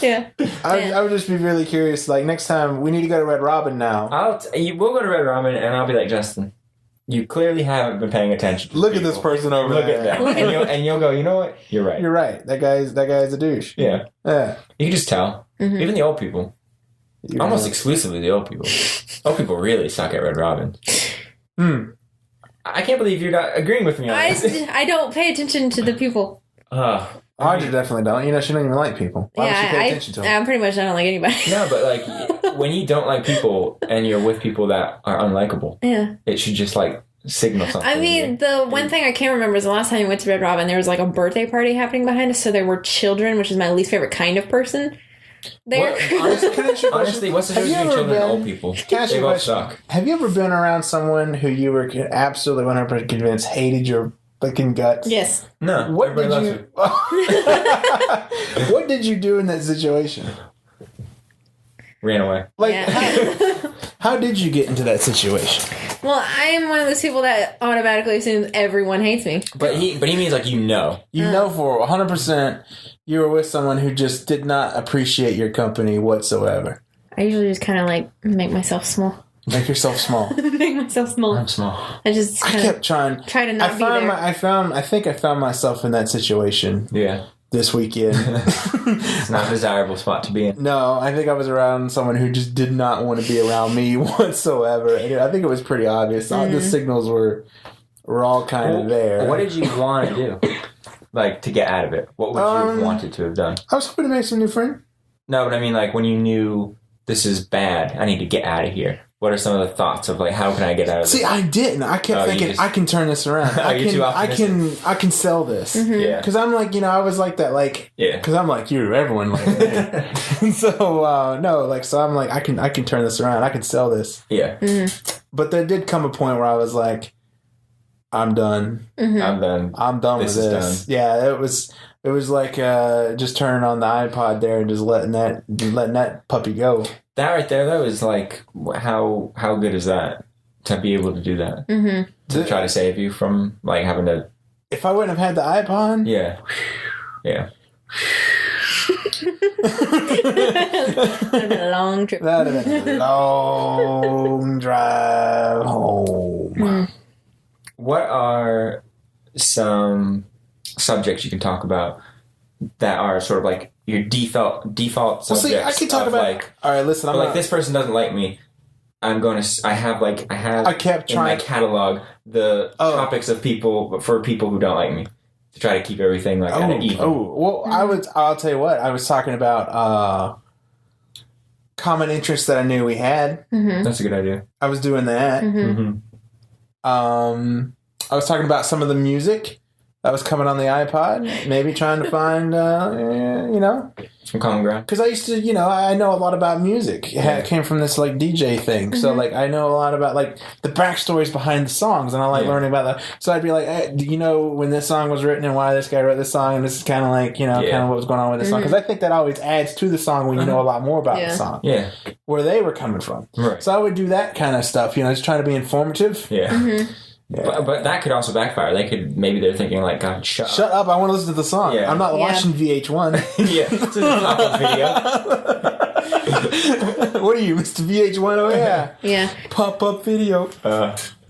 Yeah. I would just be really curious. Like next time we need to go to Red Robin now. We'll go to Red Robin and I'll be like, Justin, you clearly haven't been paying attention. to Look at people. this person over Look there. at that. And you'll go, you know what? You're right. You're right. That guy's a douche. Yeah. Yeah. You can just tell. Even the old people. You're Almost right. exclusively the old people. Old people really suck at Red Robin. I can't believe you're not agreeing with me on this. I don't pay attention to the people. Audrey definitely don't. You know, she don't even like people. Why would she pay attention to them? I'm pretty much I don't like anybody. No, but like when you don't like people and you're with people that are unlikable, Yeah. it should just like signal something. I mean, the one thing I can't remember is the last time we went to Red Robin, there was like a birthday party happening behind us, so there were children, which is my least favorite kind of person. There. What- honestly, Can I ask you a question? honestly, what's the Have difference you between ever children and been- old people? Can I ask They you a both question? suck. Have you ever been around someone who you were absolutely 100% convinced hated your fucking guts? Yes. No, What everybody did loves you? me. What did you do in that situation? Ran away. Like, Yeah. how did you get into that situation? Well, I am one of those people that automatically assumes everyone hates me. But he means like You know for 100% you were with someone who just did not appreciate your company whatsoever. I usually just kind of like make myself small. Make yourself small. Make myself small. I'm small. I just I kept trying. try to not be there. I think I found myself in that situation Yeah. this weekend. It's not a desirable spot to be in. No, I think I was around someone who just did not want to be around me whatsoever. And I think it was pretty obvious. All the signals were all kind of there. What did you want to do? Like, to get out of it? What would you have wanted to have done? I was hoping to make some new friends. No, but I mean, like, when you knew this is bad, I need to get out of here. What are some of the thoughts of, like, how can I get out of this? See, I didn't. I kept thinking, I can turn this around. You're too optimistic? I can sell this. Yeah. Because I'm like, I was like that, like, Yeah. because I'm like you, everyone like that. So, no, like, so I'm like, I can turn this around. I can sell this. Yeah. But there did come a point where I was like, I'm done. I'm done. I'm done This with is this. done. Yeah, it was like just turning on the iPod there and just letting that puppy go. That right there, that was like, how good is that? To be able to do that? Mm-hmm. To try to save you from, like, having to... If I wouldn't have had the iPod, Yeah. Yeah. A long trip. that'd have been a long drive home. What are some subjects you can talk about that are sort of like your default Well, subjects? see, I can talk of, about. like, All right, listen. I'm like not, this person doesn't like me. I kept in my trying. catalog the topics of people for people who don't like me to try to keep everything like kind of even. Well, I'll tell you what. I was talking about common interests that I knew we had. That's a good idea. I was doing that. Mm-hmm. I was talking about some of the music that was coming on the iPod. Maybe trying to find, Some common ground. because I used to, I know a lot about music. It came from this like DJ thing, so like I know a lot about like the backstories behind the songs, and I like learning about that. So I'd be like, hey, do you know when this song was written and why this guy wrote this song, and this is kind of like kind of what was going on with this song, because I think that always adds to the song when you know a lot more about the song, where they were coming from. Right. So I would do that kind of stuff, just trying to be informative. Yeah. But that could also backfire. Maybe they're thinking like, God, shut up! I want to listen to the song. Yeah. I'm not watching VH1. Yeah, this is a pop-up video. What are you, Mr. VH1? Oh yeah, Yeah. pop-up video.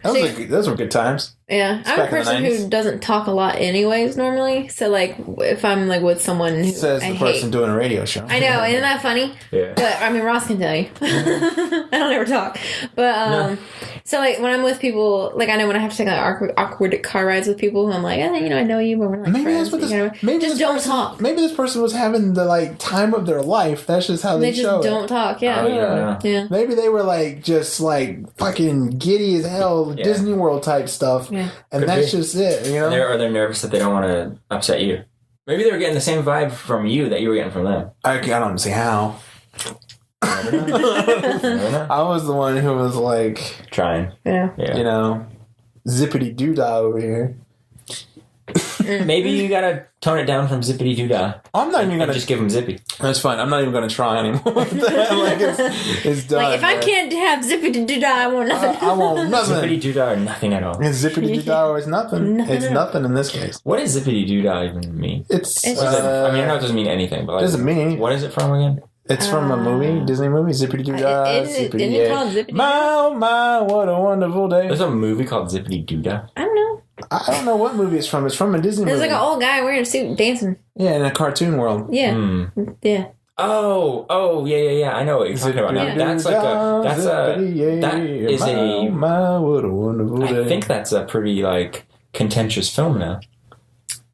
Those were good times. Yeah. I'm a back in the person 90s. who doesn't talk a lot anyways normally. So like if I'm like with someone who Says I the person hate. doing a radio show. I know, isn't that funny? Yeah. But I mean, Ross can tell you. I don't ever talk. But so like when I'm with people, like I know when I have to take like awkward car rides with people who I'm like, I know you, but we're like Maybe friends. that's what this. you know? Maybe just this don't person, talk. Maybe this person was having the like time of their life. That's just how They they show just it. don't talk. Yeah. Oh, you don't know. Yeah. Maybe they were like just like fucking giddy as hell, Disney World type stuff, Yeah. and Could that's be. just it. Or they're nervous that they don't want to upset you. Maybe they were getting the same vibe from you that you were getting from them. I don't see how. Never know. I was the one who was like, Trying. Yeah. Yeah. zippity doo dah over here. Maybe you gotta tone it down from zippity doo dah. I'm not even And gonna. just give them zippy. That's fine. I'm not even gonna try anymore. Like it's done. Like if I man. can't have zippy doo dah, I want nothing. I want Zippity nothing. doo dah or nothing at all. It's zippity doo dah is nothing. It's nothing in this case. What does zippity doo dah even mean? It's. It's What is it? I mean, I know it doesn't mean anything, but like, doesn't mean anything. What is it from again? It's from a movie, Disney movie, Zippity Doo Dah. Isn't it called Zippity? My, what a wonderful day. There's a movie called Zippity Doo Dah. I don't know. I don't know what movie it's from. It's from a Disney There's movie. like an old guy wearing a suit dancing. Yeah, in a cartoon world. Yeah. Hmm. Yeah. Oh, yeah. I know what you're talking about now. Yeah. That's like that is my, what a wonderful day. I think that's a pretty like contentious film now.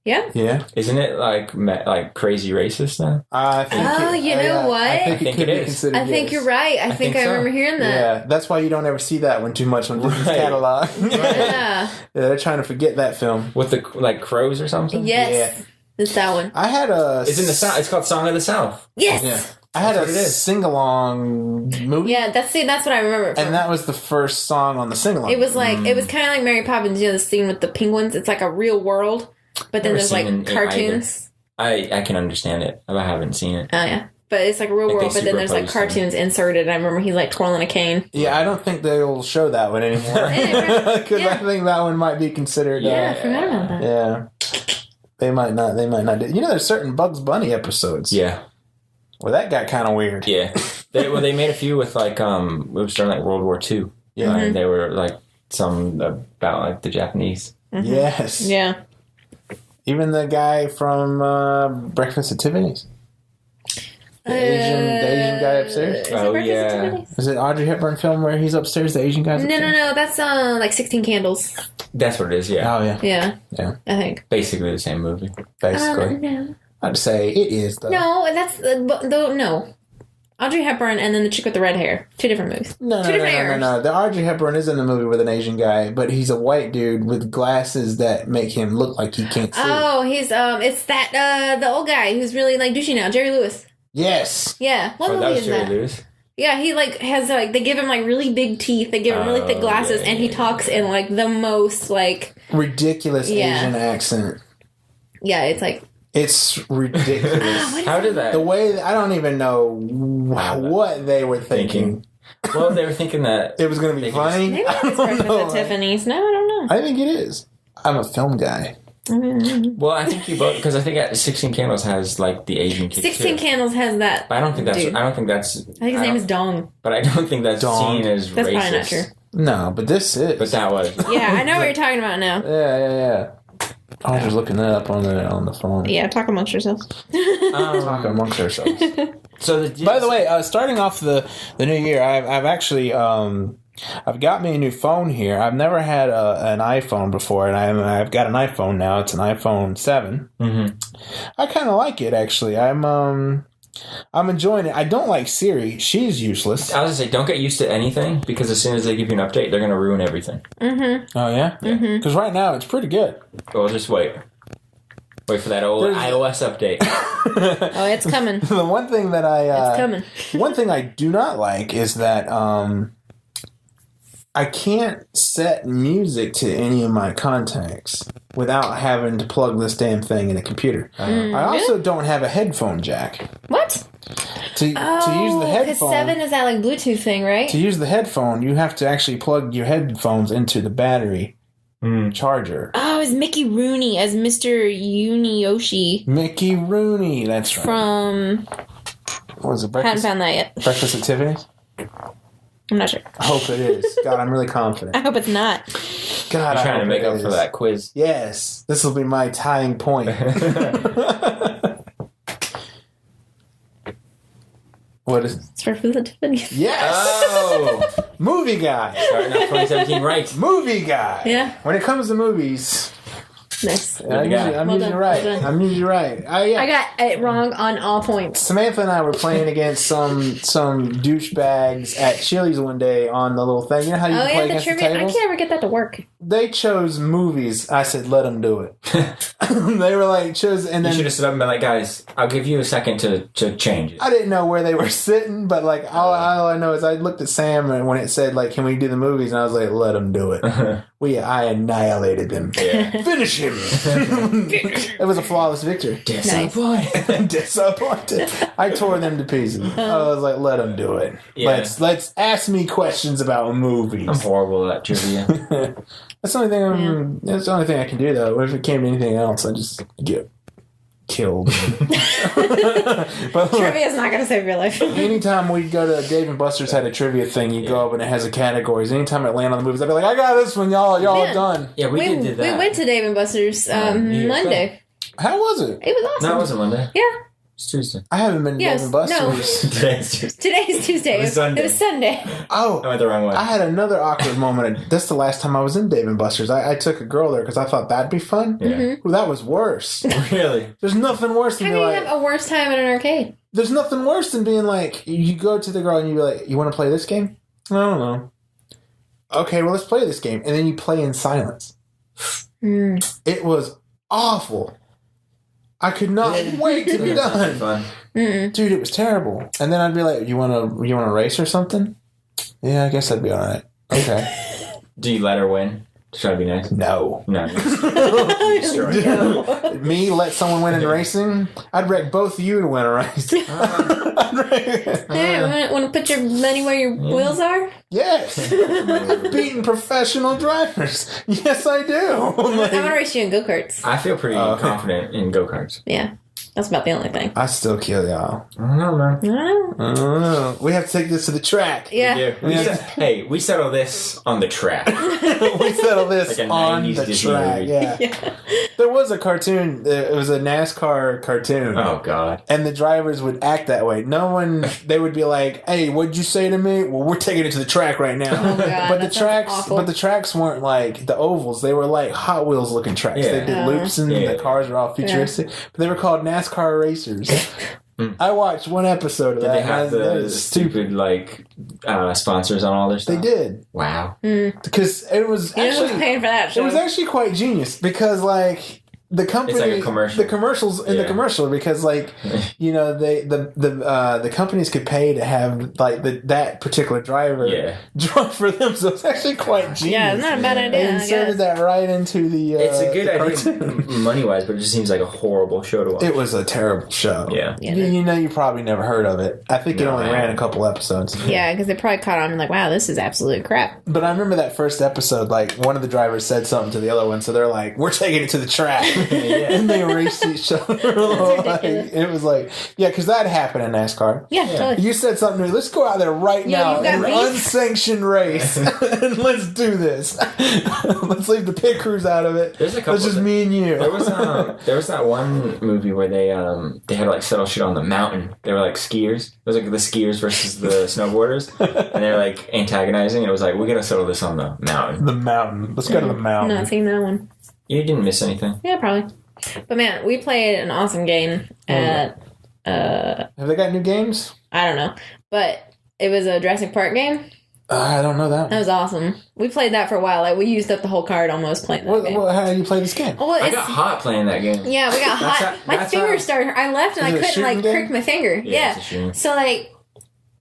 Yeah. Yeah. Isn't it like crazy racist now? I think Oh, you know what? I think I think could it be is. considered, I think yes. you're right. I think I so. remember hearing that. Yeah, that's why you don't ever see that one too much on Disney's Right. catalog. Yeah. They're trying to forget that film. With the like crows or something? Yes. It's that one. I had a. It's in the South. It's called Song of the South. Yes. Yeah. I had That's a what it is. sing-along movie. Yeah, that's what I remember it from. And that was the first song on the sing-along. It was like it was kind of like Mary Poppins, the scene with the penguins. It's like a real world, but then Never there's like seen it cartoons. I can understand it, but I haven't seen it. Oh yeah, but it's like real Like, they world. But then there's like superimposed them. cartoons inserted. And I remember he's like twirling a cane. Yeah, I don't think they'll show that one anymore. Because I think that one might be considered. Yeah, I forgot about that. Yeah. They might not do. You know, there's certain Bugs Bunny episodes. Yeah. Well, that got kind of weird. Yeah. They made a few with like, it was during like World War II. Yeah. And they were like some about like the Japanese. Yes. Yeah. Even the guy from Breakfast at Tiffany's. The Asian guy upstairs. Is it Oh, Breakfast at yeah. Tiffany's? Is it Audrey Hepburn film where he's upstairs, the Asian guy's upstairs? No. That's like 16 Candles. That's what it is, yeah. Oh, yeah. Yeah. Yeah. I think. Basically the same movie. Basically. No. I'd say it is, though. No, that's no. Audrey Hepburn and then the chick with the red hair. Two different movies. No. Two different eras. The Audrey Hepburn is in the movie with an Asian guy, but he's a white dude with glasses that make him look like he can't see. Oh, he's it's that the old guy who's really like douchey now, Jerry Lewis. Yes. Yeah, what Oh, that movie was is Jerry that? Lewis? Yeah, he like has like they give him like really big teeth. They give him really thick Oh, glasses, yeah, and he yeah, talks in like the most like Ridiculous Yeah. Asian accent. yeah, it's like It's ridiculous. How did that? The way, I don't even know what they were thinking. Well, they were thinking that. It was going to be They could funny. maybe I it's don't Breakfast know. at Tiffany's. No, I don't know. I think it is. I'm a film guy. Well, I think you both because I think 16 Candles has like the Asian kid 16 too. Candles has that. But I don't think that's. Dude. I don't think that's. I think his name is Dong. But I don't think that's Dong. seen as That's racist. probably not true. No, but this is. But that was. Yeah, I know what you're talking about now. Yeah. I was just looking that up on the phone. Yeah, talk amongst yourselves. Talking amongst ourselves. So By the way, starting off the new year, I've actually I've got me a new phone here. I've never had an iPhone before, and I've got an iPhone now. It's an iPhone 7. Mm-hmm. I kind of like it actually. I'm enjoying it. I don't like Siri. She's useless. I was gonna say, don't get used to anything because as soon as they give you an update, they're gonna ruin everything. Mm-hmm. Oh yeah, because right now it's pretty good. Well, just wait. Wait for that old There's- iOS update. Oh, it's coming. The one thing that It's coming. one thing I do not like is that I can't set music to any of my contacts without having to plug this damn thing in the computer. I also don't have a headphone jack. What? To use the Because headphone, 7 is that like Bluetooth thing, right? to use the headphone, you have to actually plug your headphones into the battery charger. Oh, it's Mickey Rooney as Mr. Uniyoshi Mickey Rooney, that's right. from. What was it? Hadn't Breakfast, found that yet. Breakfast at Tiffany's? I'm not sure. I hope it is. God, I'm really confident. I hope it's not. God, I'm I trying to hope make it up for is. that quiz. Yes, this will be my tying point. What is? It's Breakfast at Tiffany's. Yes, Oh, movie guy. starting off 2017 right. Movie guy. Yeah. When it comes to movies, Nice. I'm Movie usually, guy. I'm Well usually done, right. well done. I'm usually right. Yeah. I got it wrong on all points. Samantha and I were playing against some douchebags at Chili's one day on the little thing. You know how you Oh can play yeah, the against the trivia. I tables? can't ever get that to work. They chose movies. I said, let them do it. They were like, chose, and You should then have stood up and been like, guys, I'll give you a second to change it. I didn't know where they were sitting, but like all I know is I looked at Sam and when it said like, can we do the movies? And I was like, let them do it. I annihilated them. Yeah. Finish him. It was a flawless victory. Disappointed. Disappointed. I tore them to pieces. I was like, let them do it. Yeah. Let's ask me questions about movies. I'm horrible at trivia. That's the only thing. That's the only thing I can do though. If it came to anything else, I just get killed. But Trivia's not gonna save your life. anytime we go to Dave and Buster's had a trivia thing, you go up and it has a categories. Anytime it land on the movies, I'd be like, I got this one, y'all Yeah. done. Yeah, we did do that. We went to Dave and Buster's New Year's Monday. How was it? It was awesome. No, it wasn't Monday. Yeah. It's Tuesday. I haven't been to Yes, Dave and Buster's. Today's Tuesday. Today's Tuesday. It was Sunday. It was Sunday. Oh, I went the wrong way. I had another awkward moment. That's the last time I was in Dave and Buster's. I took a girl there because I thought that'd be fun. Yeah. Well, that was worse. Really? There's nothing worse than How being can you like. have a worse time at an arcade? There's nothing worse than being like, you go to the girl and you be like, you want to play this game? I don't know. Okay, well, let's play this game. And then you play in silence. It was awful. I could not wait to be done. Fun. Dude, it was terrible. And then I'd be like, you want to race or something? Yeah, I guess that'd be all right. Okay. Do you let her win? To try to be nice? No. No. Destroy it. Me let someone win in racing? I'd wreck both of you to win a race. Hey, want to put your money where your wheels are? Yes. I've beaten professional drivers. Yes, I do. I'm gonna race you in go karts. I feel pretty confident in go-karts. Yeah, that's about the only thing. I still kill y'all. I don't know, man. I don't know. I don't know. We have to take this to the track. Yeah. Hey, we settle this on the track. We settle this Like a on 90s the Disney track. movie. Yeah. There was a cartoon. It was a NASCAR cartoon. Oh, God. And the drivers would act that way. No one, they would be like, "Hey, what'd you say to me?" "Well, we're taking it to the track right now." Oh, God, but that the sounds tracks awful. weren't like the ovals. They were like Hot Wheels looking tracks. Yeah. They did loops and Yeah. the cars were all futuristic. But they were called NASCAR racers. I watched one episode of Did that. they have and that the was stupid, like, sponsors on all their stuff? They did. Wow. Because it was You know who's actually paying for that show? it was actually quite genius because like the company, It's like a commercial. the commercials in the Yeah. commercial because like you know the companies could pay to have like that particular driver Yeah. drive for them, so it's actually quite genius. Yeah, it's not a bad They idea. I inserted guess. that right into the. It's a good the idea cartoon. money-wise, but it just seems like a horrible show to watch. It was a terrible show. Yeah. Yeah, you know, you probably never heard of it. I think it No, only I ran a haven't. couple episodes. Yeah, because they probably caught on and like, wow, this is absolute crap. But I remember that first episode, like, one of the drivers said something to the other one, so they're like, "We're taking it to the track." And they raced each other. Like, ridiculous. it was like, yeah, because that happened in NASCAR. Yeah, totally. You said something to me, let's go out there right Yo, now you got in an beef? unsanctioned race and let's do this. Let's leave the pit crews out of it. There's a couple It's just of- me and you. There was that one movie where they had to like settle shit on the mountain. They were like skiers. It was like the skiers versus the snowboarders, and they're like antagonizing. And it was like, we gotta settle this on the mountain. The mountain. Let's go to the I'm mountain. not seeing that one. You didn't miss anything. Yeah, probably. But man, we played an awesome game at Have they got new games? I don't know, but it was a Jurassic Park game. I don't know that. That was awesome. We played that for a while. Like we used up the whole card almost playing that game. How do you play this game? Oh, well, I it's, got hot playing that game. yeah, we got That's hot. how- My that's finger how- started. I left and Is I it a couldn't shooting like game? prick my finger. Yeah, it's a shooting. So like,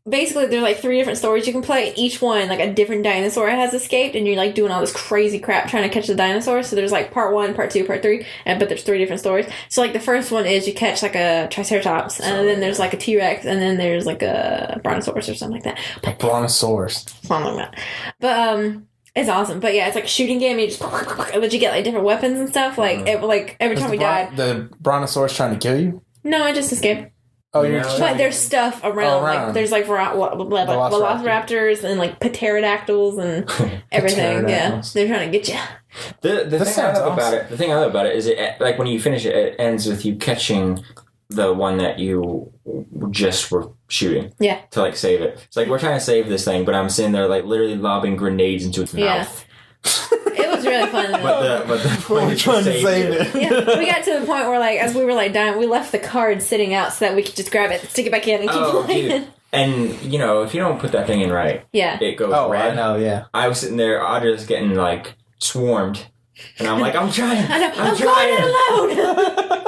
basically, there's like 3 different stories you can play. Each one, like a different dinosaur has escaped, and you're like doing all this crazy crap trying to catch the dinosaur. So there's like part 1, part 2, part 3, but there's 3 different stories. So like the first one is you catch like a Triceratops, and then there's like a T-Rex, and then there's like a Brontosaurus or something like that. A brontosaurus. Something like that. But it's awesome. But yeah, it's like a shooting game. You just but you get like different weapons and stuff. Like every time we died. The brontosaurus trying to kill you? No, I just escaped. Oh, you're No. trying But to- there's stuff around. Like around. there's like velociraptors and like pterodactyls and everything. Yeah, Pterodactyls. they're trying to get you. The That thing I sounds love about awesome. it, the thing I love about it is it like when you finish it, it ends with you catching the one that you just were shooting. Yeah. To like save it. It's like we're trying to save this thing, but I'm sitting there like literally lobbing grenades into its Yeah. mouth. It was really fun. But the point We're is trying to save it. Yeah, we got to the point where like as we were like dying, we left the card sitting out so that we could just grab it, stick it back in, and keep Oh, playing. dude. And you know, if you don't put that thing in right, Yeah. it goes Oh, red. I know, yeah. I was sitting there, Audra's getting like swarmed, and I'm like, I'm trying. I know. I'm trying. going in loud.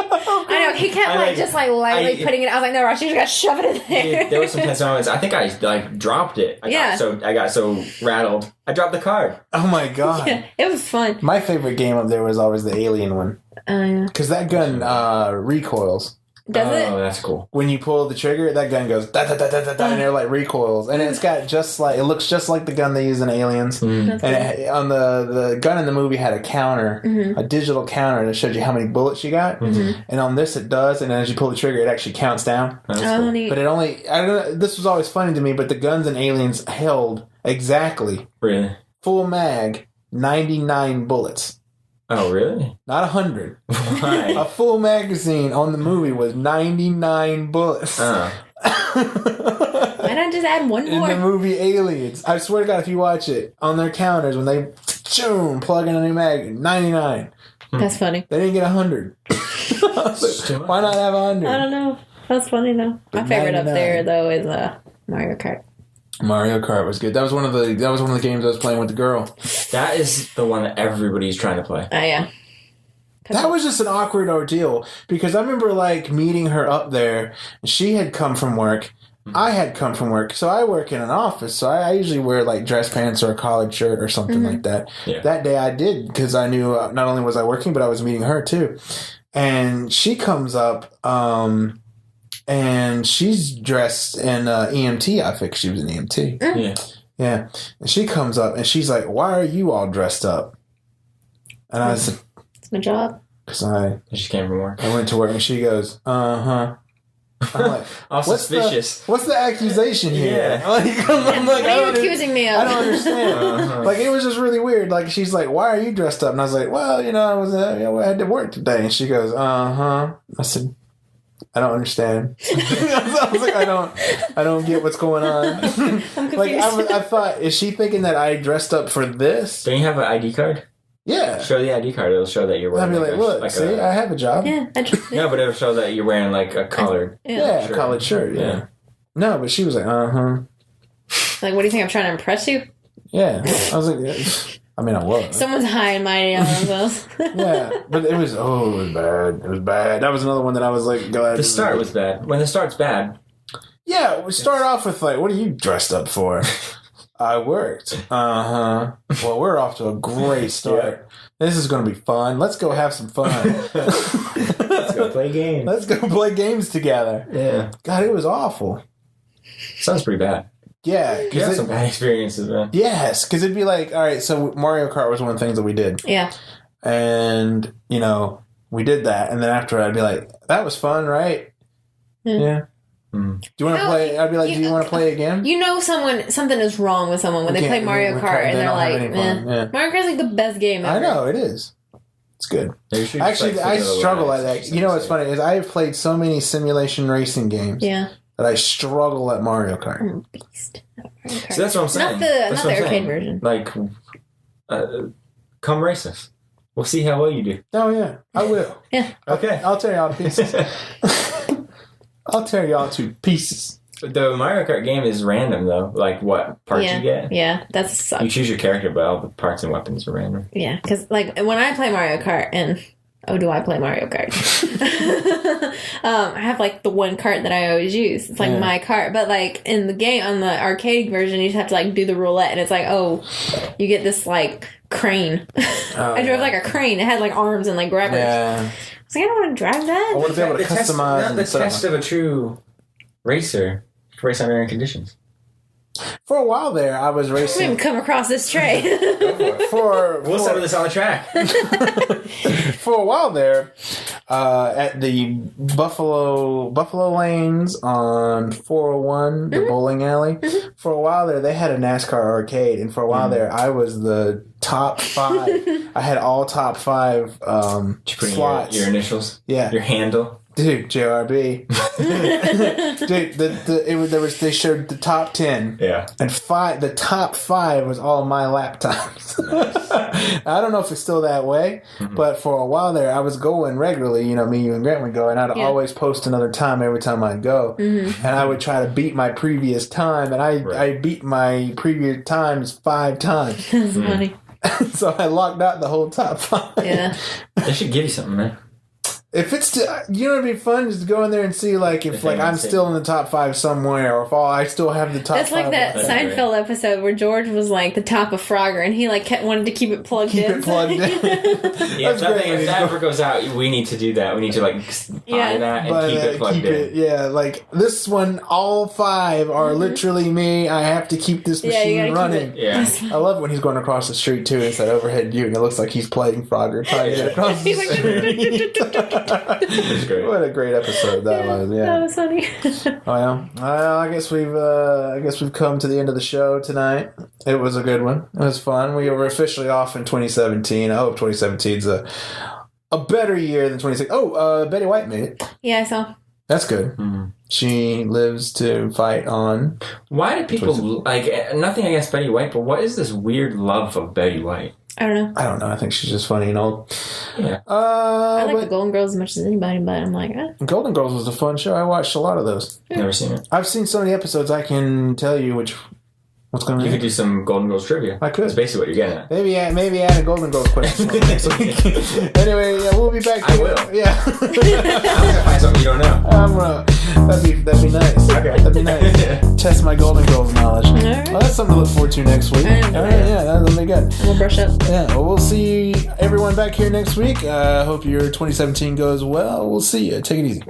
I know. He kept I, like like- just like lightly I- putting it. I was like, no, Rosh, you just gotta shove it in there. Dude, there was some tense moments. I think I like dropped it. I got so rattled. I dropped the card. Oh my god. Yeah, it was fun. My favorite game up there was always the alien one. Yeah. Because that gun recoils. Does Oh, it? that's cool. When you pull the trigger, that gun goes da da da da da da, and it like recoils. And it's got just like, it looks just like the gun they use in Aliens. That's And good. on the gun in the movie had a counter, a digital counter that showed you how many bullets you got. And on this it does, and as you pull the trigger, it actually counts down. That's Oh, cool. neat. But it only, I don't know, this was always funny to me, but the guns in Aliens held exactly, Really? full mag, 99 bullets. Oh, really? Not 100. A Why? full magazine on the movie was 99 bullets. Why not just add one In the more? movie Aliens. I swear to God, if you watch it, on their counters, when they plug in a new mag, 99. That's funny. They didn't get 100. too much. Why not have I 100? don't know. That's funny though. My favorite up 99. there though is Mario Kart. Mario Kart was good. That was one of the games I was playing with the girl. That is the one that everybody's trying to play. Oh yeah. That was just an awkward ordeal because I remember like meeting her up there. She had come from work I had come from work, so I work in an office, so I usually wear like dress pants or a collared shirt or something like that. Yeah. That day I did because I knew not only was I working, but I was meeting her too. And she comes up, and she's dressed in EMT outfit. She was an EMT. Yeah. Yeah. And she comes up and she's like, "Why are you all dressed up?" And I said, It's my job. "Because I She came from work. went to work." And she goes, "Uh-huh." I'm like, All suspicious. What's the accusation here? Yeah. Like, I'm like, What are you accusing me of? I don't understand. Uh-huh. Like, it was just really weird. Like, she's like, "Why are you dressed up?" And I was like, "Well, I was, I had to work today." And she goes, "Uh-huh." I said, "I don't understand." I was like, I don't get what's going on. I'm confused. Like, I thought, is she thinking that I dressed up for this? Don't you have an ID card? Yeah. Show the ID card. It'll show that you're I'd wearing. be like, "Look, see, I have a job." yeah, No, but it'll show that you're wearing like a collared. Yeah, Shirt. a collared shirt. Yeah. Yeah. No, but she was like, "Uh-huh." Like, what do you think? I'm trying to impress you? Yeah. I was like, yeah. I mean, I was. Someone's high and mighty on themselves. Yeah, but it was bad. It was bad. That was another one that I was like glad. The start was bad. When the start's bad, Yeah, we start off with like, "What are you dressed up for?" "I worked." "Uh-huh." "Well, we're off to a great start. This is going to be fun. Let's go have some fun." let's go play games. Let's go play games together. Yeah, God, it was awful. sounds pretty bad. Yeah, You had some because bad experiences, man. yes, because it'd be like, all right, so Mario Kart was one of the things that we did, Yeah. and we did that, and then after I'd be like, "That was fun, right?" Mm. Yeah. Mm. Do you want to No, play? I'd be like, you- "Do you want to play again?" You know something is wrong with someone when they play Mario Kart and they they're don't have like, any fun. eh. Yeah. Mario Kart's like the best game ever. I know it is. It's good. Yeah, you should just, Actually, like, I figure out struggle what at it that. is. You know what's funny is I have played so many simulation racing games Yeah. that I struggle at Mario Kart. I'm a beast. at Mario Kart. See, that's what I'm saying. Not the That's not what the I'm arcade saying. version. Like, come race us. We'll see how well you do. Oh yeah, I will. Yeah. Okay. I'll tear y'all to pieces. I'll tear y'all to pieces. The Mario Kart game is random though. Like what parts Yeah. you get. Yeah, that's sucks. You choose your character, but all the parts and weapons are random. Yeah, because like when I play Mario Kart, and do I play Mario Kart? I have like the one cart that I always use. It's like Yeah. my cart, but like in the game on the arcade version, you just have to like do the roulette, and it's like, oh, you get this like crane. Oh, I drove like a crane. It had like arms and like grabbers. Yeah, I was like, I don't want to drive I that. want to be able to The test- customize. not the and set up test of a true racer. Race under any conditions. For a while there, I was We haven't racing. come across this tray. We'll settle this on the track. For a while there, at the Buffalo Lanes on 401, the bowling alley. For a while there, they had a NASCAR arcade, and for a while there, I was the top 5. I had all top 5 Did you put in slots. your initials? Yeah, Your handle? dude, JRB. Dude, they showed the top 10. Yeah. And the top 5 was all my lap times. I don't know if it's still that way, but for a while there, I was going regularly. Me, you, and Grant would go, and I'd Yeah. always post another time every time I'd go. And I would try to beat my previous time, and I beat my previous times 5 times. That's funny. So I locked out the whole top 5. Yeah. They should give you something, man. If it's it'd be fun just to go in there and see if If I'm anyone's still in the top 5 somewhere, or if I still have the top. That's 5 like that That's Seinfeld episode where George was like the top of Frogger, and he like kept wanted to keep it plugged Keep in. it plugged in. Yeah, That's if great. if that ever goes out, we need to do that. We need to buy Yeah. that and But keep it plugged in. yeah, like this one, all 5 are literally me. I have to keep this Yeah, you machine gotta running. keep it. Yeah. I love when he's going across the street too. It's that overhead view, and it looks like he's playing Frogger trying to get across the He's like- street. It's great. What a great episode that was! That Yeah. was funny. Well, I guess we've come to the end of the show tonight. It was a good one. It was fun. We were officially off in 2017. I hope 2017's a better year than 2016. Oh, Betty White made it. Yeah, I saw. That's good. Mhm. She lives to fight on. Why do people like nothing against Betty White, but what is this weird love of Betty White? I don't know. I don't know. I think she's just funny and old. Yeah. I like the But Golden Girls as much as anybody, but I'm like, Golden Girls was a fun show. I watched a lot of those. Never seen it. I've seen so many episodes. I can tell you which What's going on? You could do some Golden Girls trivia. I could. That's basically what you're getting at. Maybe add a Golden Girls question next week. Anyway, yeah, we'll be back. I will. Yeah. I'm gonna find something you don't know. That'd be nice. Okay. That'd be nice. Test my Golden Girls knowledge. Alright. Well, that's something to look forward to next week. I know. All right, yeah, that'll be good. We'll brush up. Yeah, well, we'll see everyone back here next week. I hope your 2017 goes well. We'll see you. Take it easy.